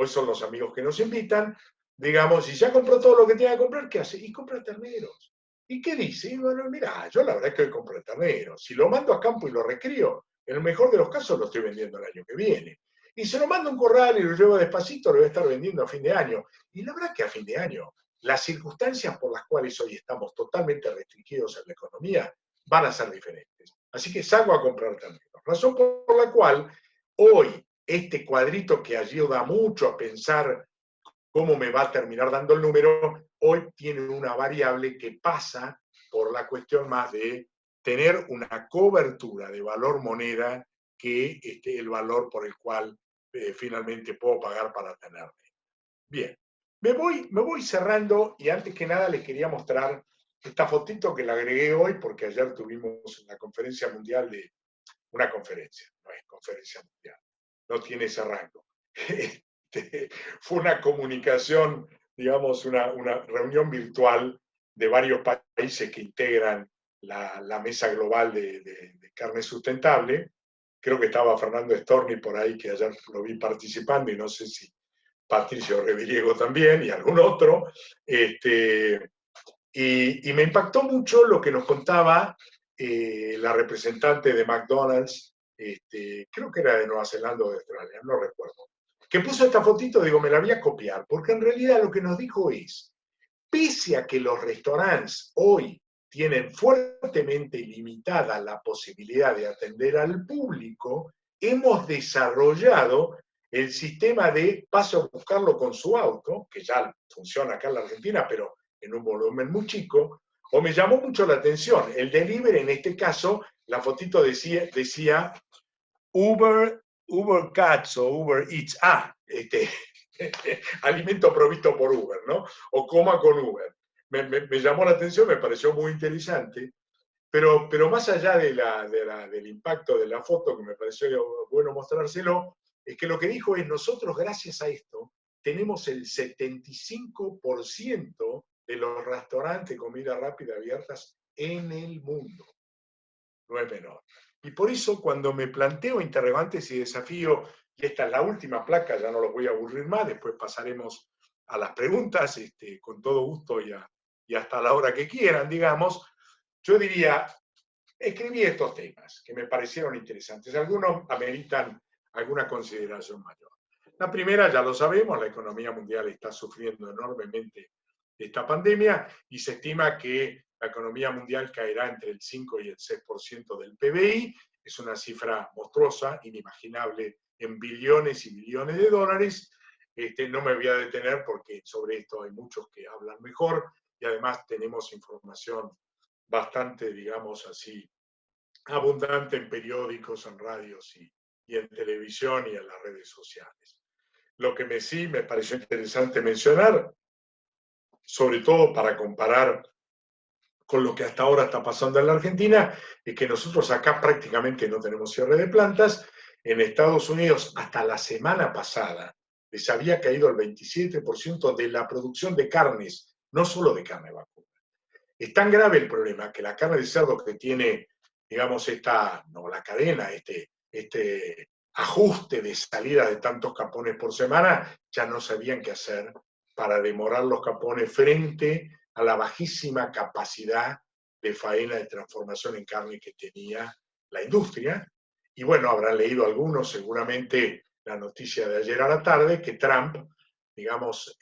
son los amigos que nos invitan, digamos, si ya compró todo lo que tiene que comprar, ¿qué hace? Y compra terneros. ¿Y qué dice? Y bueno, mira, yo la verdad es que hoy compro terneros. Si lo mando a campo y lo recrío, en el mejor de los casos lo estoy vendiendo el año que viene. Y se lo mando a un corral y lo llevo despacito, lo voy a estar vendiendo a fin de año. Y la verdad que a fin de año, las circunstancias por las cuales hoy estamos totalmente restringidos en la economía van a ser diferentes. Así que salgo a comprar terneros. Razón por la cual hoy este cuadrito que ayuda mucho a pensar cómo me va a terminar dando el número, hoy tiene una variable que pasa por la cuestión más de tener una cobertura de valor moneda que el valor por el cual finalmente puedo pagar para tenerme. Bien, me voy cerrando y antes que nada les quería mostrar esta fotito que la agregué hoy porque ayer tuvimos la conferencia mundial de una conferencia, no es conferencia mundial, no tiene ese rango. Fue una comunicación, digamos, una reunión virtual de varios países que integran la mesa global de carne sustentable. Creo que estaba Fernando Storni por ahí, que ayer lo vi participando, y no sé si Patricio Reviriego también, y algún otro. Y me impactó mucho lo que nos contaba la representante de McDonald's, creo que era de Nueva Zelanda o de Australia, no recuerdo, que puso esta fotito, digo, me la voy a copiar, porque en realidad lo que nos dijo es, pese a que los restaurantes hoy tienen fuertemente limitada la posibilidad de atender al público, hemos desarrollado el sistema de pase a buscarlo con su auto, que ya funciona acá en la Argentina, pero en un volumen muy chico, o me llamó mucho la atención, el delivery en este caso, la fotito decía Uber Cats o Uber Eats, alimento provisto por Uber, ¿no? O coma con Uber. Me llamó la atención, me pareció muy interesante, pero más allá del impacto de la foto, que me pareció bueno mostrárselo, es que lo que dijo es, nosotros gracias a esto tenemos el 75% de los restaurantes de comida rápida abiertas en el mundo. No es menor. Y por eso cuando me planteo interrogantes y desafío, y esta es la última placa, ya no los voy a aburrir más, después pasaremos a las preguntas, con todo gusto y hasta la hora que quieran, digamos, yo diría, escribí estos temas que me parecieron interesantes. Algunos ameritan alguna consideración mayor. La primera, ya lo sabemos, la economía mundial está sufriendo enormemente esta pandemia y se estima que la economía mundial caerá entre el 5 y el 6% del PBI. Es una cifra monstruosa, inimaginable en billones y billones de dólares. No me voy a detener porque sobre esto hay muchos que hablan mejor y además tenemos información bastante, digamos así, abundante en periódicos, en radios y en televisión y en las redes sociales. Lo que sí me pareció interesante mencionar, sobre todo para comparar con lo que hasta ahora está pasando en la Argentina, es que nosotros acá prácticamente no tenemos cierre de plantas. En Estados Unidos, hasta la semana pasada, les había caído el 27% de la producción de carnes, no solo de carne vacuna. Es tan grave el problema que la carne de cerdo que tiene, digamos, la cadena, este ajuste de salida de tantos capones por semana, ya no sabían qué hacer para demorar los capones frente a la bajísima capacidad de faena de transformación en carne que tenía la industria. Y bueno, habrán leído algunos seguramente la noticia de ayer a la tarde que Trump, digamos,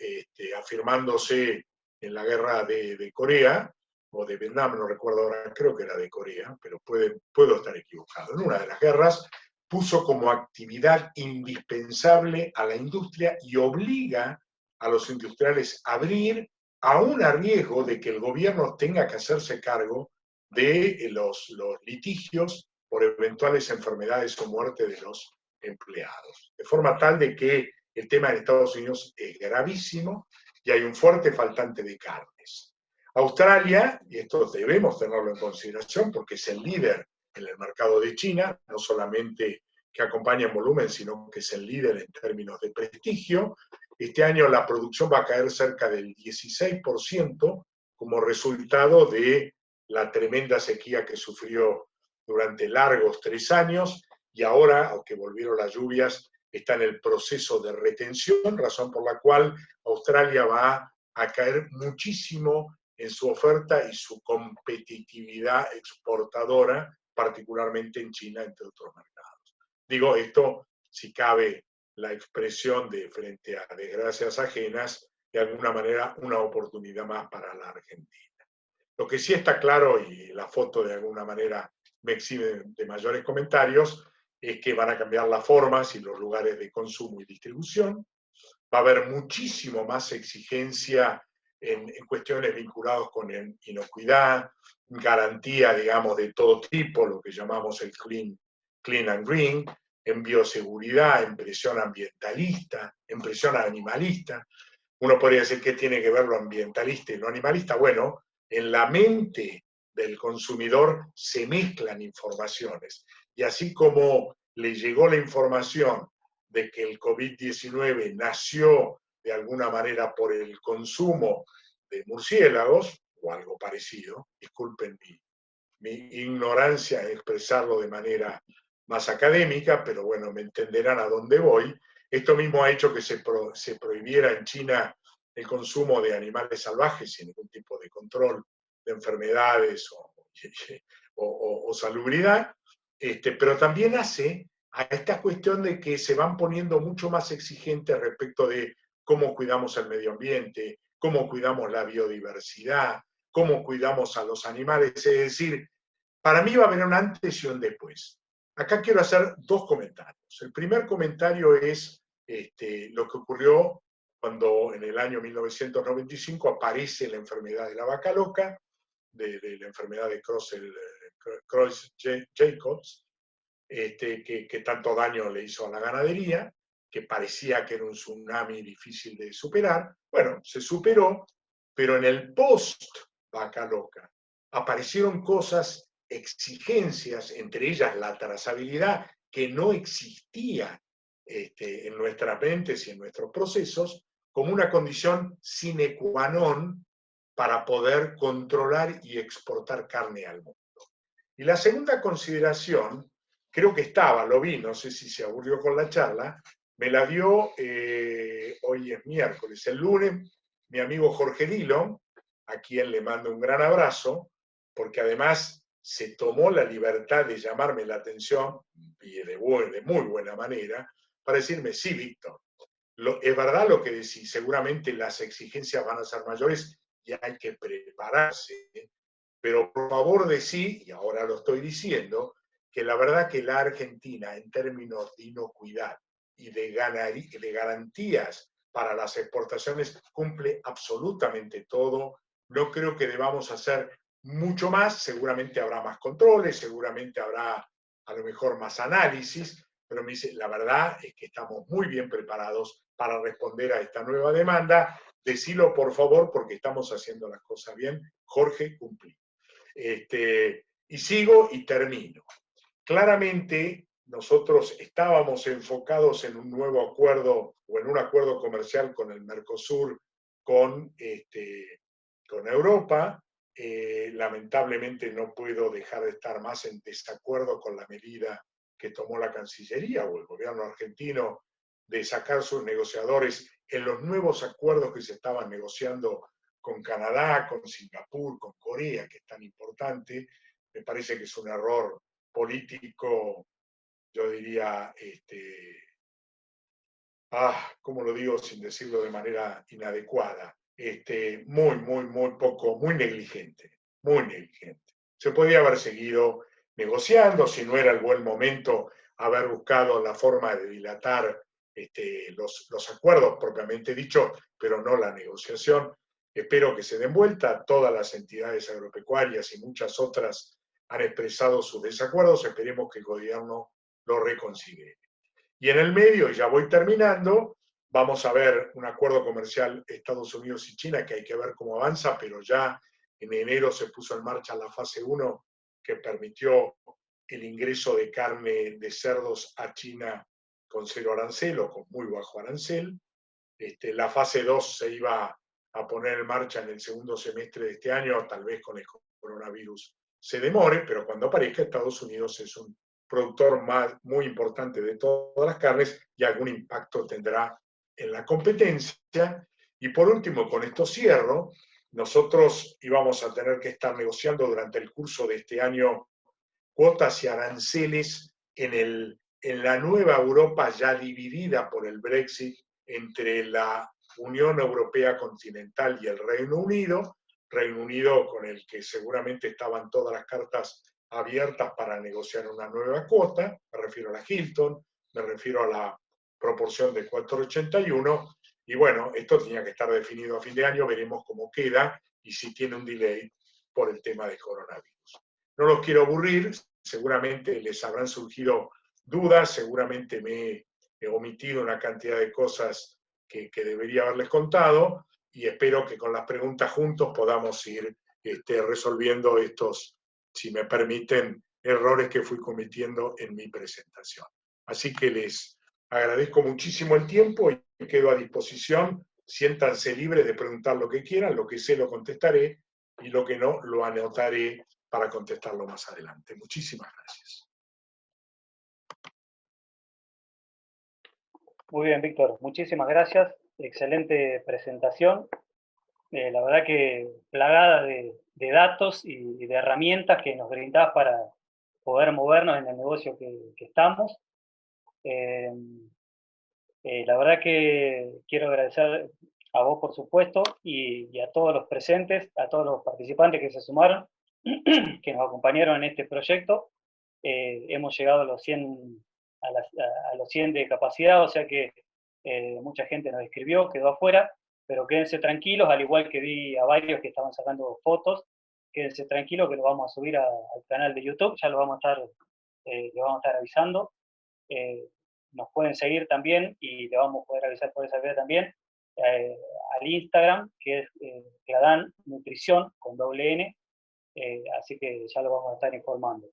afirmándose en la guerra de Corea, o de Vietnam, no recuerdo ahora, creo que era de Corea, pero puedo estar equivocado. En una de las guerras puso como actividad indispensable a la industria y obliga a los industriales a abrir, aún a riesgo de que el gobierno tenga que hacerse cargo de los litigios por eventuales enfermedades o muerte de los empleados. De forma tal de que el tema en Estados Unidos es gravísimo y hay un fuerte faltante de carnes. Australia, y esto debemos tenerlo en consideración porque es el líder en el mercado de China, no solamente que que acompaña en volumen, sino que es el líder en términos de prestigio. Este año la producción va a caer cerca del 16% como resultado de la tremenda sequía que sufrió durante largos 3 años, y ahora, aunque volvieron las lluvias, está en el proceso de retención, razón por la cual Australia va a caer muchísimo en su oferta y su competitividad exportadora, particularmente en China, entre otros mercados. Digo esto, si cabe la expresión de frente a desgracias ajenas, de alguna manera una oportunidad más para la Argentina. Lo que sí está claro, y la foto de alguna manera me exime de mayores comentarios, es que van a cambiar las formas y los lugares de consumo y distribución. Va a haber muchísimo más exigencia en cuestiones vinculadas con inocuidad, garantía, digamos, de todo tipo, lo que llamamos el clean and green, en bioseguridad, en presión ambientalista, en presión animalista. Uno podría decir que tiene que ver lo ambientalista y lo animalista. Bueno, en la mente del consumidor se mezclan informaciones. Y así como le llegó la información de que el COVID-19 nació de alguna manera por el consumo de murciélagos, o algo parecido, disculpen mi ignorancia en expresarlo de manera más académica, pero bueno, me entenderán a dónde voy. Esto mismo ha hecho que se prohibiera en China el consumo de animales salvajes sin ningún tipo de control de enfermedades o salubridad, pero también hace a esta cuestión de que se van poniendo mucho más exigentes respecto de cómo cuidamos el medio ambiente, cómo cuidamos la biodiversidad, cómo cuidamos a los animales. Es decir, para mí va a haber un antes y un después. Acá quiero hacer 2 comentarios. El primer comentario es lo que ocurrió cuando en el año 1995 aparece la enfermedad de la vaca loca, de la enfermedad de Creutzfeldt-Jacobs, que tanto daño le hizo a la ganadería, que parecía que era un tsunami difícil de superar. Bueno, se superó, pero en el post-vaca loca aparecieron cosas, exigencias, entre ellas la trazabilidad, que no existía en nuestras mentes y en nuestros procesos, como una condición sine qua non para poder controlar y exportar carne al mundo. Y la segunda consideración, creo que lo vi, no sé si se aburrió con la charla, me la dio, hoy es miércoles, el lunes, mi amigo Jorge Dillon, a quien le mando un gran abrazo, porque además se tomó la libertad de llamarme la atención, y de muy buena manera, para decirme, sí, Víctor, es verdad lo que decís, seguramente las exigencias van a ser mayores y hay que prepararse, pero por favor decí, y ahora lo estoy diciendo, que la verdad que la Argentina en términos de inocuidad y de garantías para las exportaciones cumple absolutamente todo. No creo que debamos hacer mucho más, seguramente habrá más controles, seguramente habrá a lo mejor más análisis, pero me dice, la verdad es que estamos muy bien preparados para responder a esta nueva demanda. Decilo por favor porque estamos haciendo las cosas bien. Jorge, cumplí. Y sigo y termino. Claramente nosotros estábamos enfocados en un nuevo acuerdo o en un acuerdo comercial con el Mercosur, con Europa. Lamentablemente no puedo dejar de estar más en desacuerdo con la medida que tomó la Cancillería o el gobierno argentino de sacar sus negociadores en los nuevos acuerdos que se estaban negociando con Canadá, con Singapur, con Corea, que es tan importante. Me parece que es un error político, yo diría, ¿cómo lo digo sin decirlo de manera inadecuada? Muy poco, muy negligente, muy negligente. Se podía haber seguido negociando, si no era el buen momento, haber buscado la forma de dilatar los acuerdos propiamente dicho, pero no la negociación. Espero que se den vuelta. Todas las entidades agropecuarias y muchas otras han expresado sus desacuerdos. Esperemos que el gobierno lo reconsidere. Y en el medio, y ya voy terminando, vamos a ver un acuerdo comercial Estados Unidos y China, que hay que ver cómo avanza, pero ya en enero se puso en marcha la fase 1 que permitió el ingreso de carne de cerdos a China con 0 arancel o con muy bajo arancel. La fase 2 se iba a poner en marcha en el segundo semestre de este año, tal vez con el coronavirus se demore, pero cuando aparezca, Estados Unidos es un productor muy importante de todas las carnes y algún impacto tendrá en la competencia. Y por último, con esto cierro, nosotros íbamos a tener que estar negociando durante el curso de este año cuotas y aranceles en la nueva Europa ya dividida por el Brexit entre la Unión Europea continental y el Reino Unido con el que seguramente estaban todas las cartas abiertas para negociar una nueva cuota, me refiero a la Hilton, me refiero a la proporción de 4,81, y bueno, esto tenía que estar definido a fin de año, veremos cómo queda y si tiene un delay por el tema de coronavirus. No los quiero aburrir, seguramente les habrán surgido dudas, seguramente me he omitido una cantidad de cosas que debería haberles contado, y espero que con las preguntas juntos podamos ir resolviendo estos, si me permiten, errores que fui cometiendo en mi presentación. Así que les agradezco muchísimo el tiempo y quedo a disposición. Siéntanse libres de preguntar lo que quieran, lo que sé lo contestaré y lo que no lo anotaré para contestarlo más adelante. Muchísimas gracias. Muy bien, Víctor. Muchísimas gracias. Excelente presentación. La verdad que plagada de datos y de herramientas que nos brindás para poder movernos en el negocio que estamos. La verdad que quiero agradecer a vos, por supuesto, y a todos los presentes, a todos los participantes que se sumaron, que nos acompañaron en este proyecto. Hemos llegado a los 100, a los 100 de capacidad, o sea que mucha gente nos escribió, quedó afuera, pero quédense tranquilos, al igual que vi a varios que estaban sacando fotos, quédense tranquilos que lo vamos a subir al canal de YouTube, ya lo vamos a estar, le vamos a estar avisando. Nos pueden seguir también y le vamos a poder avisar por esa vía también al Instagram, que es Cladán Nutrición con doble N, así que ya lo vamos a estar informando.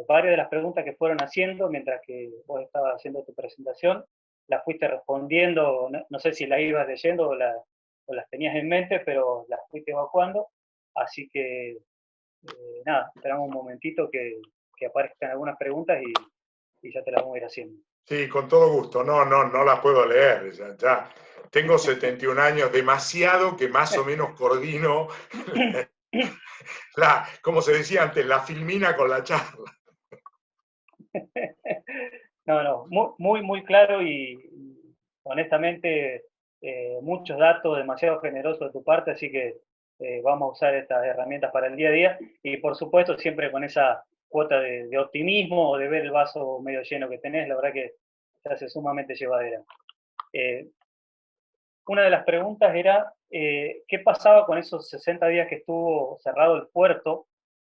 Varias de las preguntas que fueron haciendo mientras que vos estabas haciendo tu presentación, las fuiste respondiendo, no sé si las ibas leyendo o las tenías en mente, pero las fuiste evacuando, así que nada, esperamos un momentito que aparezcan algunas preguntas y ya te las vamos a ir haciendo. Sí, con todo gusto. No las puedo leer. Ya tengo 71 años, demasiado que más o menos coordino como se decía antes, la filmina con la charla. No, muy claro y honestamente muchos datos, demasiado generosos de tu parte, así que vamos a usar estas herramientas para el día a día y por supuesto siempre con esa cuota de optimismo o de ver el vaso medio lleno que tenés, la verdad que se hace sumamente llevadera. Una de las preguntas era, ¿qué pasaba con esos 60 días que estuvo cerrado el puerto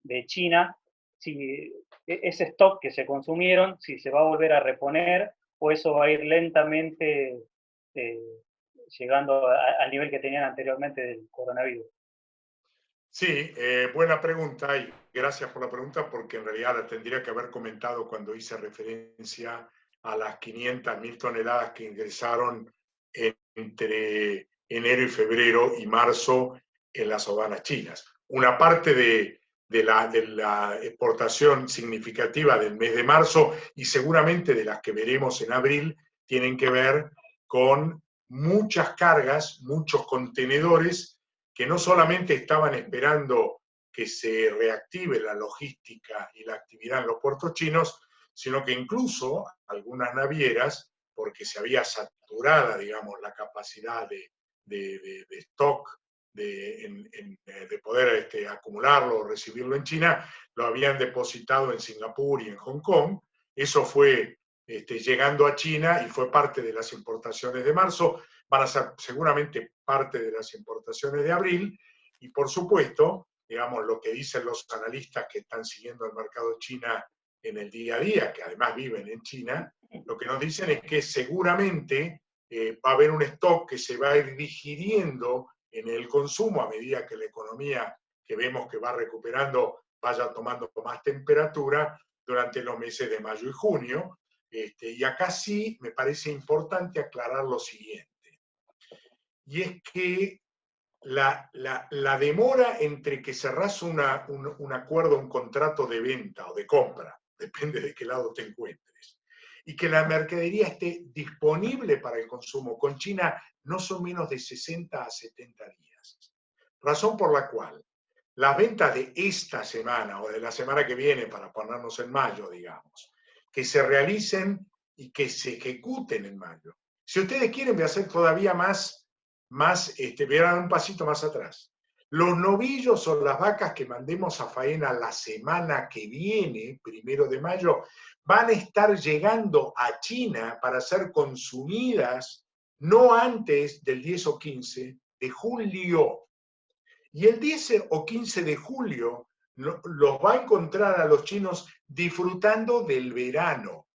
de China? Si ese stock que se consumieron, si se va a volver a reponer o eso va a ir lentamente llegando al nivel que tenían anteriormente del coronavirus. Sí, buena pregunta y gracias por la pregunta porque en realidad la tendría que haber comentado cuando hice referencia a las 500.000 toneladas que ingresaron entre enero y febrero y marzo en las aduanas chinas. Una parte de la exportación significativa del mes de marzo y seguramente de las que veremos en abril tienen que ver con muchas cargas, muchos contenedores que no solamente estaban esperando que se reactive la logística y la actividad en los puertos chinos, sino que incluso algunas navieras, porque se había saturada, digamos, la capacidad de stock, de poder acumularlo o recibirlo en China, lo habían depositado en Singapur y en Hong Kong. Eso fue llegando a China y fue parte de las importaciones de marzo, van a ser seguramente parte de las importaciones de abril, y por supuesto, digamos, lo que dicen los analistas que están siguiendo el mercado China en el día a día, que además viven en China, lo que nos dicen es que seguramente va a haber un stock que se va a ir digiriendo en el consumo a medida que la economía, que vemos que va recuperando, vaya tomando más temperatura durante los meses de mayo y junio. Y acá sí me parece importante aclarar lo siguiente, y es que la demora entre que cerrás un acuerdo, un contrato de venta o de compra, depende de qué lado te encuentres, y que la mercadería esté disponible para el consumo con China, no son menos de 60 a 70 días. Razón por la cual las ventas de esta semana o de la semana que viene, para ponernos en mayo, digamos, que se realicen y que se ejecuten en mayo. Si ustedes quieren, voy a hacer todavía voy a dar un pasito más atrás. Los novillos o las vacas que mandemos a faena la semana que viene, 1 de mayo, van a estar llegando a China para ser consumidas no antes del 10 o 15 de julio. Y el 10 o 15 de julio los va a encontrar a los chinos disfrutando del verano.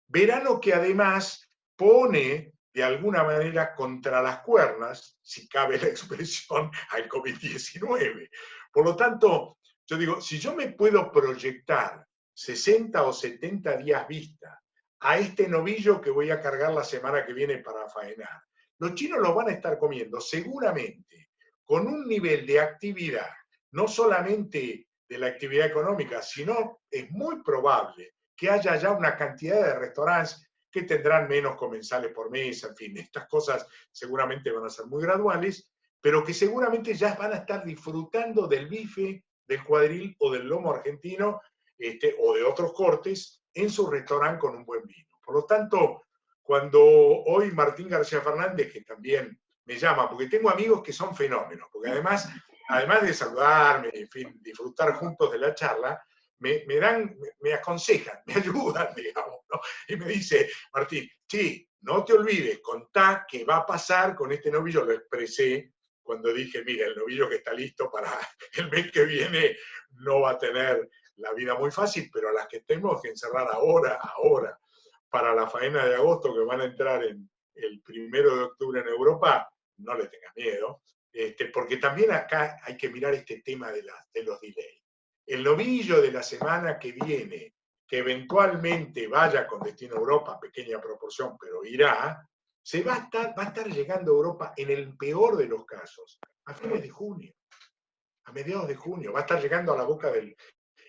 Verano que además pone de alguna manera contra las cuerdas, si cabe la expresión, al COVID-19. Por lo tanto, yo digo, si yo me puedo proyectar 60 o 70 días vista a este novillo que voy a cargar la semana que viene para faenar, los chinos lo van a estar comiendo seguramente con un nivel de actividad, no solamente de la actividad económica, sino es muy probable que haya ya una cantidad de restaurantes que tendrán menos comensales por mes, en fin, estas cosas seguramente van a ser muy graduales, pero que seguramente ya van a estar disfrutando del bife, del cuadril o del lomo argentino, o de otros cortes en su restaurante con un buen vino. Por lo tanto, cuando hoy Martín García Fernández, que también me llama, porque tengo amigos que son fenómenos, porque además de saludarme, en fin, disfrutar juntos de la charla, me aconsejan, me ayudan, digamos, ¿no? Y me dice, Martín, sí, no te olvides, contá qué va a pasar con este novillo. Lo expresé cuando dije, mira, el novillo que está listo para el mes que viene no va a tener la vida muy fácil, pero a las que tenemos que encerrar ahora, para la faena de agosto, que van a entrar el 1 de octubre en Europa, no le tengas miedo, porque también acá hay que mirar este tema de los delays. El novillo de la semana que viene, que eventualmente vaya con destino a Europa, pequeña proporción, pero irá, va a estar llegando a Europa en el peor de los casos, a fines de junio, a mediados de junio, va a estar llegando a la boca del...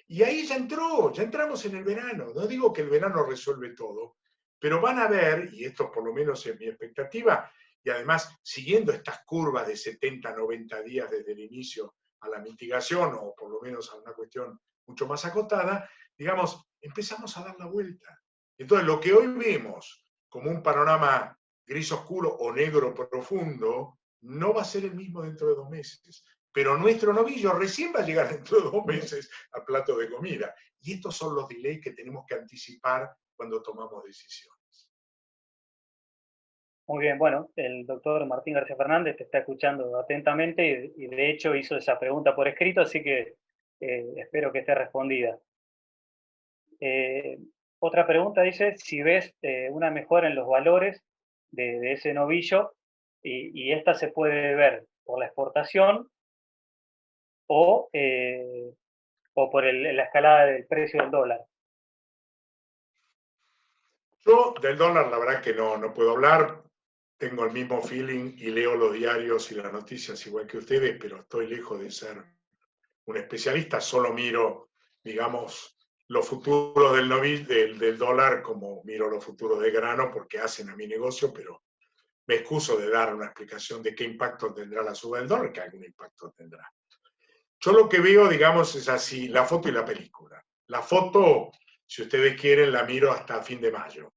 Y ahí ya entramos en el verano. No digo que el verano resuelve todo, pero van a ver, y esto por lo menos es mi expectativa, y además siguiendo estas curvas de 70, 90 días desde el inicio a la mitigación, o por lo menos a una cuestión mucho más acotada, digamos, empezamos a dar la vuelta. Entonces, lo que hoy vemos como un panorama gris oscuro o negro profundo, no va a ser el mismo dentro de 2 meses. Pero nuestro novillo recién va a llegar dentro de 2 meses al plato de comida. Y estos son los delays que tenemos que anticipar cuando tomamos decisiones. Muy bien, bueno, el doctor Martín García Fernández te está escuchando atentamente y de hecho hizo esa pregunta por escrito, así que espero que esté respondida. Otra pregunta dice, si ves una mejora en los valores de ese novillo y esta se puede ver por la exportación o por la escalada del precio del dólar. Yo del dólar la verdad que no puedo hablar, tengo el mismo feeling y leo los diarios y las noticias igual que ustedes, pero estoy lejos de ser un especialista, solo miro, digamos, los futuros del dólar como miro los futuros de grano porque hacen a mi negocio, pero me excuso de dar una explicación de qué impacto tendrá la suba del dólar, que algún impacto tendrá. Yo lo que veo, digamos, es así, la foto y la película. La foto, si ustedes quieren, la miro hasta fin de mayo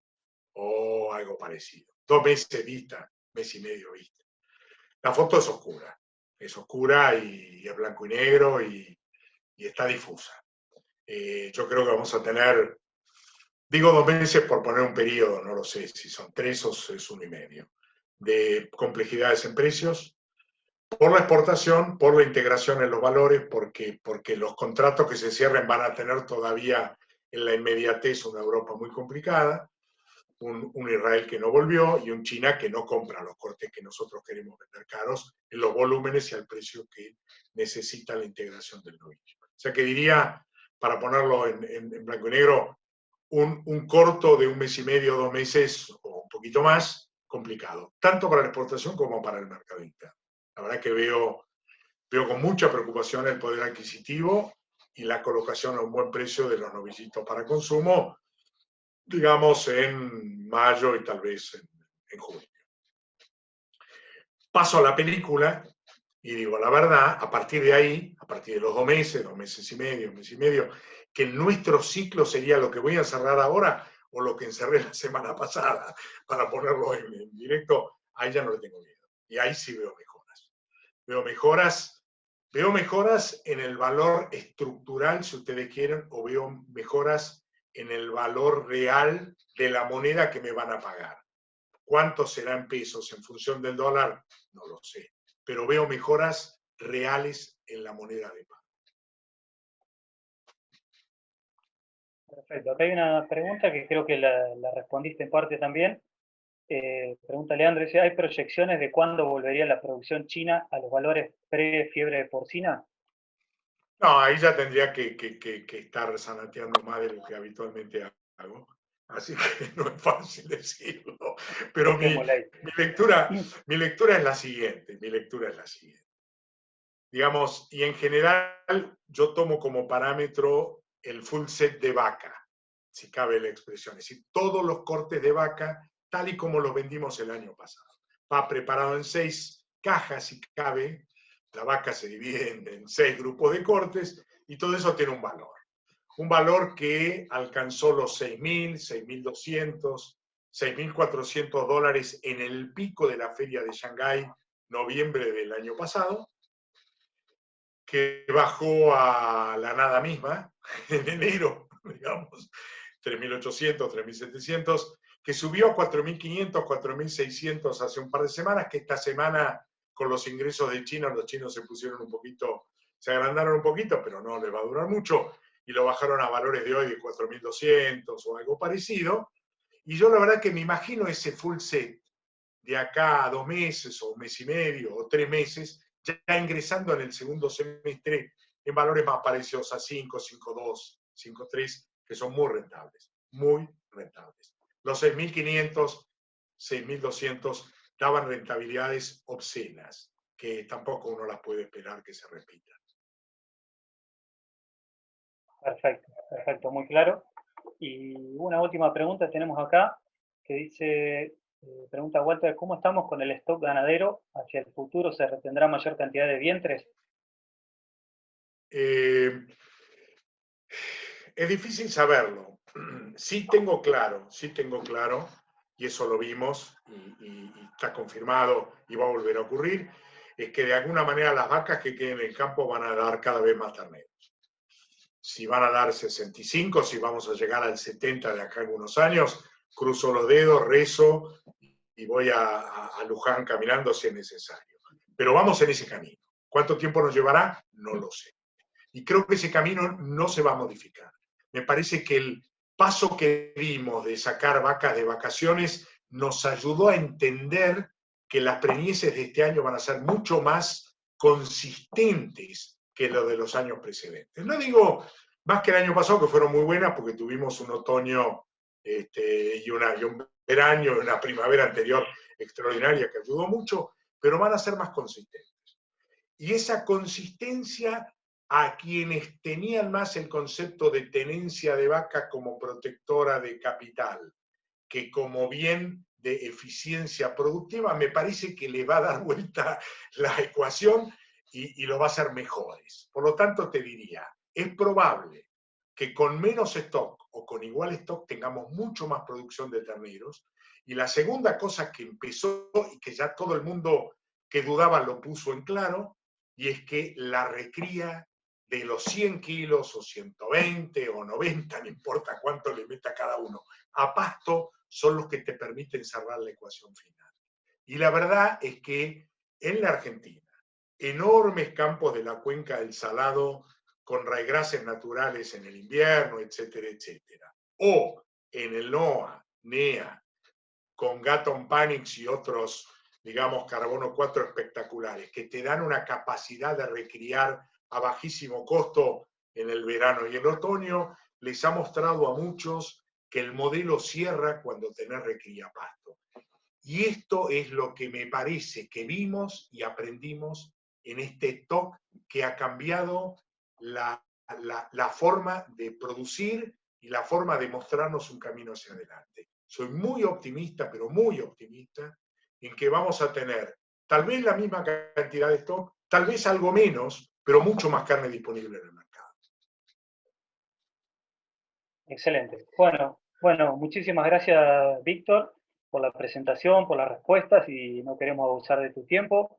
o algo parecido. 2 meses vista, mes y medio vista. La foto es oscura y es blanco y negro y está difusa. Yo creo que vamos a tener, digo 2 meses por poner un periodo, no lo sé si son 3 o es 1 y medio, de complejidades en precios, por la exportación, por la integración en los valores, porque los contratos que se cierren van a tener todavía en la inmediatez una Europa muy complicada, un Israel que no volvió y un China que no compra los cortes que nosotros queremos vender caros en los volúmenes y al precio que necesita la integración del novillo. sea que diría, para ponerlo en blanco y negro, un corto de 1 mes y medio, 2 meses o un poquito más, complicado, tanto para la exportación como para el mercado interno. La verdad que veo con mucha preocupación el poder adquisitivo y la colocación a un buen precio de los novillitos para consumo, digamos en mayo y tal vez en junio. Paso a la película y digo, la verdad, a partir de ahí, a partir de los 2 meses, 2 meses y medio, 1 mes y medio, que nuestro ciclo sería lo que voy a encerrar ahora o lo que encerré la semana pasada, para ponerlo en directo, ahí ya no le tengo miedo. Y ahí sí veo mejoras. Veo mejoras en el valor estructural, si ustedes quieren, o veo mejoras en el valor real de la moneda que me van a pagar. ¿Cuánto será en pesos en función del dólar? No lo sé. Pero veo mejoras reales en la moneda de pago. Perfecto. Acá hay una pregunta que creo que la respondiste en parte también. Pregunta Leandro, dice, ¿hay proyecciones de cuándo volvería la producción china a los valores pre-fiebre porcina? No, ahí ya tendría que estar sanateando más de lo que habitualmente hago. Así que no es fácil decirlo. Pero mi lectura es la siguiente. Digamos, y en general yo tomo como parámetro el full set de vaca, si cabe la expresión. Es decir, todos los cortes de vaca, tal y como los vendimos el año pasado. Va preparado en 6 cajas, si cabe. La vaca se divide en 6 grupos de cortes y todo eso tiene un valor. Un valor que alcanzó los 6.000, 6.200, 6.400 dólares en el pico de la feria de Shanghái, noviembre del año pasado, que bajó a la nada misma en enero, digamos, 3.800, 3.700, que subió a 4.500, 4.600 hace un par de semanas, que esta semana con los ingresos de China, los chinos se pusieron un poquito, se agrandaron un poquito, pero no les va a durar mucho, y lo bajaron a valores de hoy de 4.200 o algo parecido. Y yo la verdad que me imagino ese full set de acá a 2 meses o 1 mes y medio o 3 meses, ya ingresando en el segundo semestre en valores más parecidos a 5, 5.2, 5.3, que son muy rentables, muy rentables. Los 6.500, 6.200 daban rentabilidades obscenas, que tampoco uno las puede esperar que se repitan. Perfecto, perfecto, muy claro. Y una última pregunta tenemos acá, que dice, pregunta Walter, ¿cómo estamos con el stock ganadero? ¿Hacia el futuro se retendrá mayor cantidad de vientres? Es difícil saberlo. Sí tengo claro, y eso lo vimos y está confirmado y va a volver a ocurrir, es que de alguna manera las vacas que queden en el campo van a dar cada vez más terneros. Si van a dar 65, si vamos a llegar al 70 de acá en algunos años, cruzo los dedos, rezo y voy a Luján caminando si es necesario. Pero vamos en ese camino. ¿Cuánto tiempo nos llevará? No lo sé. Y creo que ese camino no se va a modificar. Me parece que el paso que dimos de sacar vacas de vacaciones nos ayudó a entender que las preñeces de este año van a ser mucho más consistentes que lo de los años precedentes. No digo más que el año pasado, que fueron muy buenas, porque tuvimos un otoño y un verano y una primavera anterior extraordinaria que ayudó mucho, pero van a ser más consistentes. Y esa consistencia a quienes tenían más el concepto de tenencia de vaca como protectora de capital que como bien de eficiencia productiva, me parece que le va a dar vuelta la ecuación y lo va a hacer mejores. Por lo tanto, te diría, es probable que con menos stock o con igual stock tengamos mucho más producción de terneros. Y la segunda cosa que empezó y que ya todo el mundo que dudaba lo puso en claro, y es que la recría de los 100 kilos o 120 o 90, no importa cuánto le meta cada uno, a pasto son los que te permiten cerrar la ecuación final. Y la verdad es que en la Argentina, enormes campos de la cuenca del Salado con raigrases naturales en el invierno, etcétera, etcétera. O en el NOA, NEA, con Gatton Panix y otros, digamos, carbono 4 espectaculares, que te dan una capacidad de recriar a bajísimo costo en el verano y el otoño, les ha mostrado a muchos que el modelo cierra cuando tenés recriapasto. Y esto es lo que me parece que vimos y aprendimos en este TOC que ha cambiado la forma de producir y la forma de mostrarnos un camino hacia adelante. Soy muy optimista, pero muy optimista, en que vamos a tener tal vez la misma cantidad de stock, tal vez algo menos, pero mucho más carne disponible en el mercado. Excelente. Bueno, muchísimas gracias, Víctor, por la presentación, por las respuestas y no queremos abusar de tu tiempo.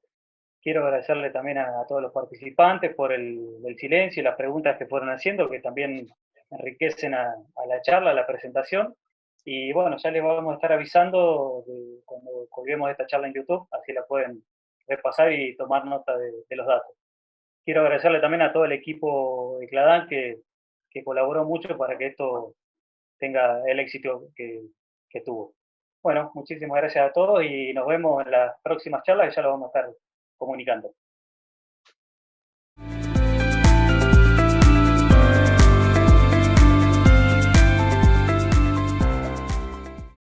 Quiero agradecerle también a todos los participantes por el silencio y las preguntas que fueron haciendo, que también enriquecen a la charla, a la presentación. Y bueno, ya les vamos a estar avisando cuando colguemos esta charla en YouTube, así la pueden repasar y tomar nota de los datos. Quiero agradecerle también a todo el equipo de Cladán que colaboró mucho para que esto tenga el éxito que tuvo. Bueno, muchísimas gracias a todos y nos vemos en las próximas charlas que ya lo vamos a estar comunicando.